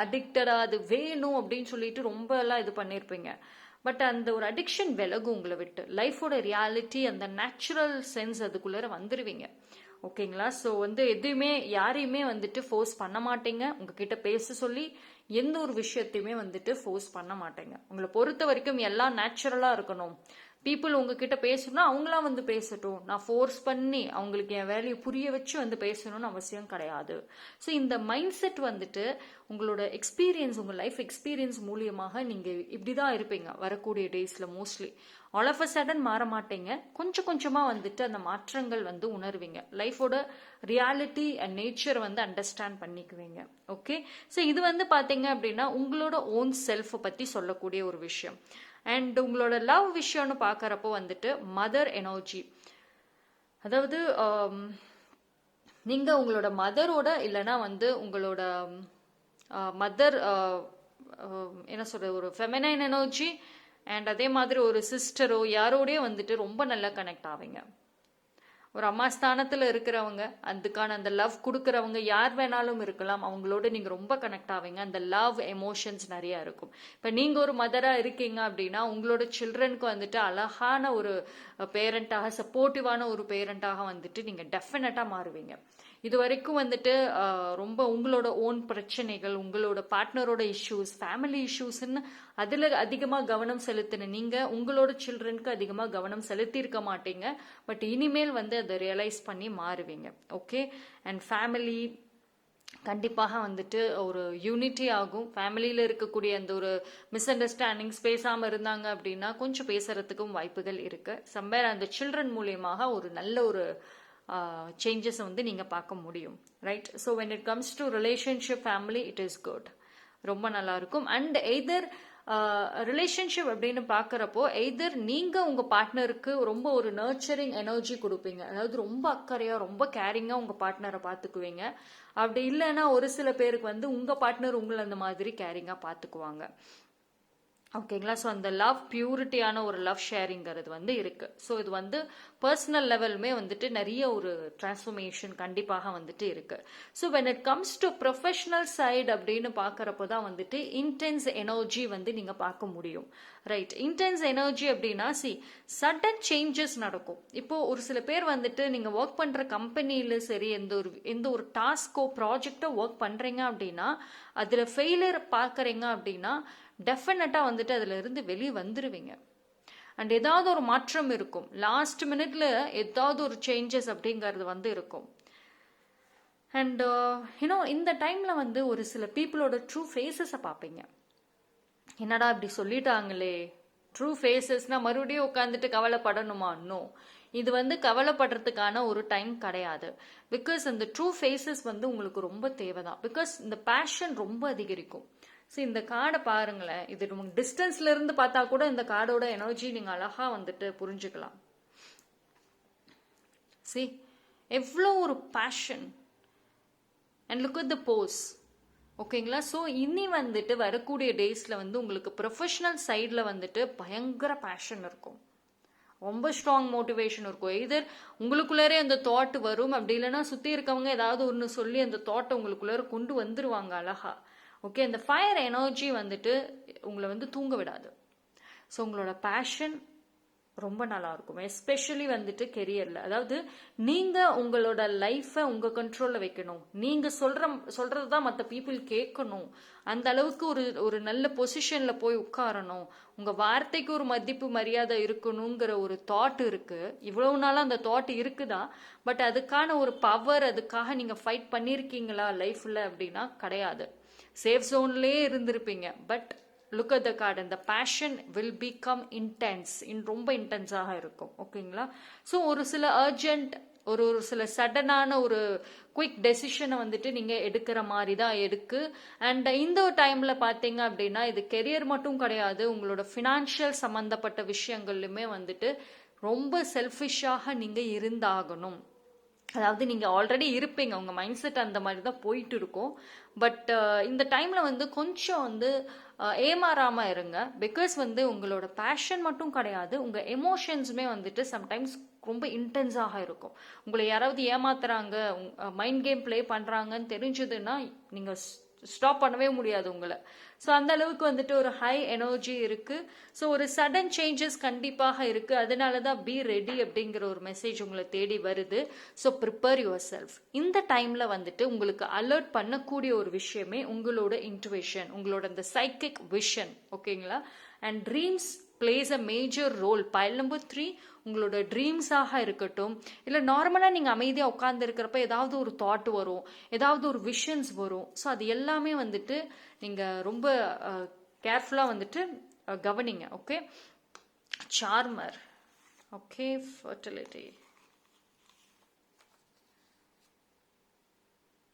அடிக்டடா அது வேணும் அப்படின்னு சொல்லிட்டு ரொம்ப எல்லாம் இது பண்ணிருப்பீங்க. பட் அந்த ஒரு அடிக்ஷன் விலகும் உங்களை விட்டு. லைஃபோட ரியாலிட்டி, அந்த நேச்சுரல் சென்ஸ் அதுக்குள்ளார வந்துருவீங்க. ஓகேங்களா? ஸோ வந்து எதுவுமே யாரையுமே வந்துட்டு ஃபோர்ஸ் பண்ண மாட்டீங்க. உங்ககிட்ட பேச சொல்லி எந்த ஒரு விஷயத்தையுமே வந்துட்டு ஃபோர்ஸ் பண்ண மாட்டேங்க. உங்களை பொறுத்த வரைக்கும் எல்லாம் நேச்சுரலா இருக்கணும். பீப்புள் உங்ககிட்ட பேசணும்னா அவங்களா வந்து பேசட்டும். நான் ஃபோர்ஸ் பண்ணி அவங்களுக்கு என் வேலையை புரிய வச்சு வந்து பேசணும்னு அவசியம் கிடையாது. ஸோ இந்த மைண்ட் செட் வந்துட்டு உங்களோட எக்ஸ்பீரியன்ஸ், உங்க லைஃப் எக்ஸ்பீரியன்ஸ் மூலியமாக நீங்க இப்படிதான் இருப்பீங்க வரக்கூடிய டேஸ்ல. Mostly all of a sudden மாற மாட்டீங்க. கொஞ்சம் கொஞ்சமா வந்துட்டு அந்த மாற்றங்கள் வந்து உணர்வீங்க. லைஃபோட ரியாலிட்டி அண்ட் நேச்சர் வந்து அண்டர்ஸ்டாண்ட் பண்ணிக்குவீங்க. ஓகே, ஸோ இது வந்து பாத்தீங்க அப்படின்னா உங்களோட ஓன் செல்ஃப் பத்தி சொல்லக்கூடிய ஒரு விஷயம். அண்ட் உங்களோட லவ் விஷயம்னு பாக்குறப்போ வந்துட்டு மதர் எனர்ஜி. அதாவது நீங்க உங்களோட மதரோட இல்லைன்னா வந்து உங்களோட மதர் என்ன சொல்ற ஒரு ஃபெமினைன் எனர்ஜி அண்ட் அதே மாதிரி ஒரு சிஸ்டரோ யாரோடய வந்துட்டு ரொம்ப நல்லா கனெக்ட் ஆவீங்க. ஒரு அம்மா ஸ்தானத்தில் இருக்கிறவங்க, அதுக்கான அந்த லவ் கொடுக்குறவங்க யார் வேணாலும் இருக்கலாம். அவங்களோட நீங்கள் ரொம்ப கனெக்ட் ஆவீங்க. அந்த லவ் எமோஷன்ஸ் நிறையா இருக்கும். இப்போ நீங்கள் ஒரு மதராக இருக்கீங்க அப்படின்னா உங்களோட சில்ட்ரனுக்கு வந்துட்டு அழகான ஒரு பேரண்டாக, சப்போர்ட்டிவான ஒரு பேரண்டாக வந்துட்டு நீங்கள் டெஃபினட்டாக மாறுவீங்க. இது வரைக்கும் வந்துட்டு ரொம்ப உங்களோட ஓன் பிரச்சனைகள், உங்களோட பார்ட்னரோட இஷ்யூஸ், ஃபேமிலி இஷ்யூஸ்ன்னு அதில் அதிகமாக கவனம் செலுத்தின நீங்கள் உங்களோட சில்ட்ரனுக்கு அதிகமாக கவனம் செலுத்தியிருக்க மாட்டீங்க. பட் இனிமேல் வந்து அதை ரியலைஸ் பண்ணி மாறுவீங்க. ஓகே. அண்ட் ஃபேமிலி கண்டிப்பாக வந்துட்டு ஒரு யூனிட்டி ஆகும். ஃபேமிலியில் இருக்கக்கூடிய அந்த ஒரு மிஸ் அண்டர்ஸ்டாண்டிங்ஸ், பேசாமல் இருந்தாங்க அப்படின்னா கொஞ்சம் பேசுறதுக்கும் வாய்ப்புகள் இருக்கு. சம்பேர் அந்த சில்ட்ரன் மூலியமாக ஒரு நல்ல ஒரு சேஞ்சஸ் வந்து நீங்கள் பார்க்க முடியும். Right. So when it comes to relationship, family, it is good. ரொம்ப நல்லா இருக்கும். அண்ட் எய்தர் ரிலேஷன்ஷிப் அப்படின்னு பார்க்குறப்போ எய்தர் நீங்கள் உங்கள் பார்ட்னருக்கு ரொம்ப ஒரு நர்ச்சரிங் எனர்ஜி கொடுப்பீங்க. அதாவது ரொம்ப அக்கறையாக, ரொம்ப கேரிங்காக உங்கள் பார்ட்னரை பார்த்துக்குவீங்க. அப்படி இல்லைன்னா ஒரு சில பேருக்கு வந்து உங்கள் பார்ட்னர் உங்களை அந்த மாதிரி கேரிங்காக பார்த்துக்குவாங்க. ஓகேங்களா. ஸோ அந்த லவ் பியூரிட்டியான ஒரு லவ் ஷேரிங்கிறது வந்து இருக்கு. ஸோ இது வந்து பர்சனல் லெவலுமே வந்துட்டு நிறைய ஒரு டிரான்ஸ்ஃபர்மேஷன் கண்டிப்பாக வந்துட்டு இருக்கு. So when it comes to professional side அப்படின்னு பார்க்குறப்போ தான் வந்துட்டு இன்டென்ஸ் எனர்ஜி வந்து நீங்கள் பார்க்க முடியும். ரைட். இன்டென்ஸ் எனர்ஜி அப்படின்னா சடன் சேஞ்சஸ் நடக்கும். இப்போ ஒரு சில பேர் வந்துட்டு நீங்கள் ஒர்க் பண்ணுற கம்பெனியில் சரி, எந்த ஒரு டாஸ்கோ ப்ராஜெக்டோ ஒர்க் பண்ணுறீங்க அப்படின்னா அதில் ஃபெயிலியர் பார்க்குறீங்க அப்படின்னா டெஃபினட்டாக வந்துட்டு அதில் இருந்து வெளியே வந்துடுவீங்க. அண்ட் ஏதாவது ஒரு மாற்றம் இருக்கும். லாஸ்ட் மினிட்ல ஏதாவது ஒரு சேஞ்சஸ் அப்படிங்கிறது வந்து இருக்கும். அண்ட் இந்த டைமில் வந்து ஒரு சில பீப்புளோட ட்ரூ ஃபேஸஸை பார்ப்பீங்க. என்னடா இப்படி சொல்லிட்டாங்களே, ட்ரூ ஃபேஸஸ்னால் மறுபடியும் உட்காந்துட்டு கவலைப்படணுமா? நோ, இது வந்து கவலைப்படுறதுக்கான ஒரு டைம் கிடையாது. பிகாஸ் அந்த ட்ரூ ஃபேஸஸ் வந்து உங்களுக்கு ரொம்ப தேவைதான். பிகாஸ் இந்த பேஷன் ரொம்ப அதிகரிக்கும். ஸோ இந்த கார்டை பாருங்களேன். இது நமக்கு டிஸ்டன்ஸ்ல இருந்து பார்த்தா கூட இந்த கார்டோட எனர்ஜி நீங்கள் அழகா வந்துட்டு புரிஞ்சுக்கலாம். எவ்வளோ ஒரு passion. And look at the pose. ஓகேங்களா. ஸோ இனி வந்துட்டு வரக்கூடிய டேஸில் வந்து உங்களுக்கு ப்ரொஃபஷனல் சைடில் வந்துட்டு பயங்கர பேஷன் இருக்கும். ரொம்ப ஸ்ட்ராங் மோட்டிவேஷன் இருக்கும். எதர் உங்களுக்குள்ளாரே அந்த தாட் வரும். அப்படி இல்லைன்னா சுற்றி இருக்கவங்க ஏதாவது ஒன்று சொல்லி அந்த தாட்டை உங்களுக்குள்ளார கொண்டு வந்துருவாங்க அழகா. ஓகே. அந்த ஃபயர் எனர்ஜி வந்துட்டு உங்களை வந்து தூங்க விடாது. ஸோ உங்களோட பேஷன் ரொம்ப நல்லா இருக்கும். எஸ்பெஷலி வந்துட்டு கெரியர்ல. அதாவது நீங்க உங்களோட லைஃபை உங்க கண்ட்ரோல்ல வைக்கணும். நீங்க சொல்றது தான் மற்ற பீப்புள் கேட்கணும். அந்த அளவுக்கு ஒரு நல்ல பொசிஷன்ல போய் உட்காரணும். உங்க வார்த்தைக்கு ஒரு மதிப்பு மரியாதை இருக்கணுங்கிற ஒரு தாட் இருக்கு. இவ்வளவு நாளா அந்த தாட் இருக்குதா? பட் அதுக்கான ஒரு பவர், அதுக்காக நீங்க ஃபைட் பண்ணிருக்கீங்களா லைஃப்ல அப்படின்னா கிடையாது. சேஃப் ஜோன்லேயே இருந்திருப்பீங்க. But look at the card. அந்த பேஷன் வில் பிகம் இன்டென்ஸ். ரொம்ப இன்டென்ஸாக இருக்கும். ஓகேங்களா. ஸோ ஒரு சில அர்ஜென்ட், ஒரு சில சடனான ஒரு குயிக் டெசிஷனை வந்துட்டு நீங்கள் எடுக்கிற மாதிரி தான் இருக்கு. அண்ட் இந்த ஒரு டைமில் பார்த்தீங்க அப்படின்னா இது கெரியர் மட்டும் கிடையாது, உங்களோட ஃபினான்ஷியல் சம்மந்தப்பட்ட விஷயங்கள்லையுமே வந்துட்டு ரொம்ப செல்ஃபிஷாக நீங்கள் இருந்தாகணும். அதாவது நீங்கள் ஆல்ரெடி இருப்பீங்க, உங்கள் மைண்ட் செட் அந்த மாதிரி தான் போயிட்டு இருக்கும். பட் இந்த டைமில் வந்து கொஞ்சம் வந்து ஏமாறாமல் இருங்க. பிகாஸ் வந்து உங்களோட பேஷன் மட்டும் கிடையாது, உங்கள் எமோஷன்ஸுமே வந்துட்டு சம்டைம்ஸ் ரொம்ப இன்டென்ஸாக இருக்கும். உங்களை யாராவது ஏமாத்துறாங்க, மைண்ட் கேம் ப்ளே பண்ணுறாங்கன்னு தெரிஞ்சதுன்னா நீங்கள் ஸ்டாப் பண்ணவே முடியாது உங்களை. ஸோ அந்த அளவுக்கு வந்துட்டு ஒரு ஹை எனர்ஜி இருக்கு. ஸோ ஒரு சடன் சேஞ்சஸ் கண்டிப்பாக இருக்கு. அதனால தான் பி ரெடி அப்படிங்கிற ஒரு மெசேஜ் உங்களை தேடி வருது. So prepare your self. இந்த டைம்ல வந்துட்டு உங்களுக்கு அலர்ட் பண்ணக்கூடிய ஒரு விஷயமே உங்களோட இன்ட்யூஷன், உங்களோட அந்த சைக்கிக் விஷன். ஓகேங்களா. And dreams plays a major role. Pile number 3 உங்களோட ட்ரீம்ஸாக இருக்கட்டும், இல்லை நார்மலாக நீங்கள் அமைதியாக உட்கார்ந்து இருக்கிறப்ப ஏதாவது ஒரு தாட் வரும், ஏதாவது ஒரு விஷன்ஸ் வரும். ஸோ அது எல்லாமே வந்துட்டு நீங்கள் ரொம்ப கேர்ஃபுல்லாக வந்துட்டு கவனிங்க. Okay. Charmer. Okay. Fertility.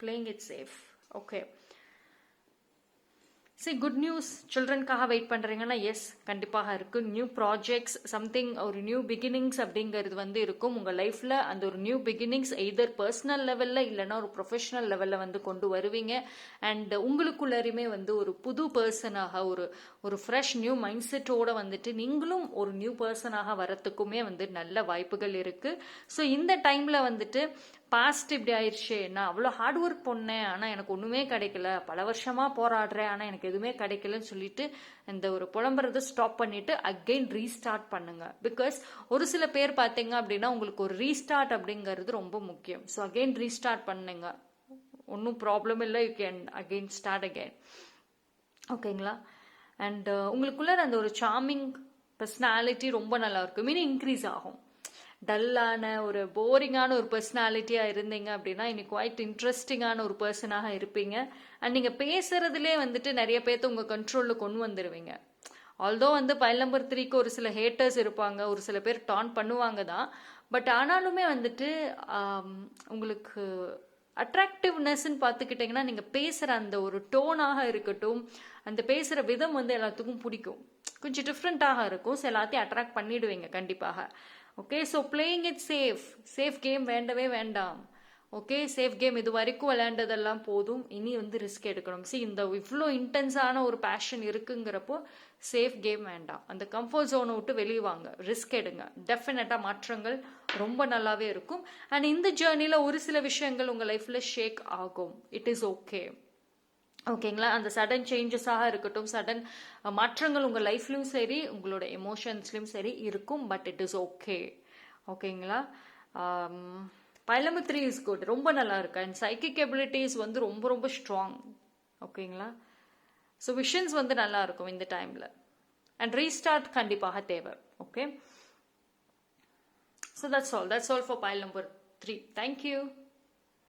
Playing it safe. Okay. சரி, குட் நியூஸ். சில்ட்ரனுக்காக வெயிட் பண்ணுறீங்கன்னா எஸ், கண்டிப்பாக இருக்குது. நியூ ப்ராஜெக்ட்ஸ், சம்திங், ஒரு நியூ பிகினிங்ஸ் அப்படிங்கிறது வந்து இருக்கும் உங்கள் லைஃப்பில். அந்த ஒரு நியூ பிகினிங்ஸ் எய்தர் பர்சனல் லெவலில் இல்லைன்னா ஒரு ப்ரொஃபஷனல் லெவலில் வந்து கொண்டு வருவீங்க. அண்ட் உங்களுக்குள்ளருமே வந்து ஒரு புது பர்சனாக, ஒரு ஃப்ரெஷ் நியூ மைண்ட் செட்டோடு வந்துட்டு நீங்களும் ஒரு நியூ பர்சனாக வரத்துக்குமே வந்து நல்ல வாய்ப்புகள் இருக்குது. ஸோ இந்த டைமில் வந்துட்டு பாஸ்ட் இப்படி ஆயிடுச்சு, நான் அவ்வளோ ஹார்ட் ஒர்க் பண்ணேன் ஆனால் எனக்கு ஒன்றுமே கிடைக்கல, பல வருஷமாக போராடுறேன் ஆனால் எனக்கு எதுவுமே கிடைக்கலன்னு சொல்லிட்டு இந்த ஒரு புலம்புறதை ஸ்டாப் பண்ணிட்டு அகெயின் ரீஸ்டார்ட் பண்ணுங்க. பிகாஸ் ஒரு சில பேர் பார்த்தீங்க அப்படின்னா உங்களுக்கு ஒரு ரீஸ்டார்ட் அப்படிங்கிறது ரொம்ப முக்கியம். ஸோ அகெயின் ரீஸ்டார்ட் பண்ணுங்க, ஒன்றும் ப்ராப்ளம் இல்லை, you can again start again. ஓகேங்களா? அண்ட் உங்களுக்குள்ள அந்த ஒரு சார்மிங் பர்சனாலிட்டி ரொம்ப நல்லா இருக்கும், மீனிங் இன்க்ரீஸ் ஆகும். டல்லான ஒரு போரிங்கான ஒரு பர்சனாலிட்டியாக இருந்தீங்க அப்படின்னா இன்னைக்கு குவைட் இன்ட்ரெஸ்டிங்கான ஒரு பர்சனாக இருப்பீங்க. அண்ட் நீங்கள் பேசுறதுலேயே வந்துட்டு நிறைய பேர்த்த உங்கள் கண்ட்ரோலில் கொண்டு வந்துடுவீங்க. ஆல்தோ வந்து பைல் நம்பர் 3க்கு ஒரு சில ஹேட்டர்ஸ் இருப்பாங்க, ஒரு சில பேர் டான் பண்ணுவாங்க தான். பட் ஆனாலுமே வந்துட்டு உங்களுக்கு அட்ராக்டிவ்னஸ்ன்னு பார்த்துக்கிட்டிங்கன்னா நீங்கள் பேசுகிற அந்த ஒரு டோனாக இருக்கட்டும், அந்த பேசுகிற விதம் வந்து எல்லாத்துக்கும் பிடிக்கும், கொஞ்சம் டிஃப்ரெண்ட்டாக இருக்கும். ஸோ எல்லாத்தையும் அட்ராக்ட் பண்ணிடுவீங்க கண்டிப்பாக. Okay, so playing it safe game வேண்டவே வேண்டாம். ஓகே, சேஃப் கேம் இது வரைக்கும் விளையாண்டதெல்லாம் போதும், இனி வந்து ரிஸ்க் எடுக்கணும். இந்த இவ்வளோ இன்டென்ஸான ஒரு பேஷன் இருக்குங்கிறப்போ சேஃப் கேம் வேண்டாம், அந்த கம்ஃபர்ட் ஜோனை விட்டு வெளியே வாங்க, ரிஸ்க் எடுங்க. டெஃபினட்டாக மாற்றங்கள் ரொம்ப நல்லாவே இருக்கும். அண்ட் இந்த ஜேர்னியில் ஒரு சில விஷயங்கள் உங்கள் லைஃப்பில் ஷேக் ஆகும், இட் இஸ் ஓகே. ஓகேங்களா? அந்த சடன் சேஞ்சஸாக இருக்கட்டும், சடன் மாற்றங்கள் உங்கள் லைஃப்லையும் சரி உங்களோட எமோஷன்ஸ்லையும் சரி இருக்கும், பட் இட் இஸ் ஓகே. ஓகேங்களா? பைல் நம்பர் 3 இஸ் குட், ரொம்ப நல்லா இருக்கு. அண்ட் சைக்கிக் எபிலிட்டிஸ் வந்து ரொம்ப ரொம்ப ஸ்ட்ராங். ஓகேங்களா? ஸோ விஷன்ஸ் வந்து நல்லா இருக்கும் இந்த டைமில். அண்ட் ரீஸ்டார்ட் கண்டிப்பாக தேவை. Okay, so that's all for file number 3. Thank you.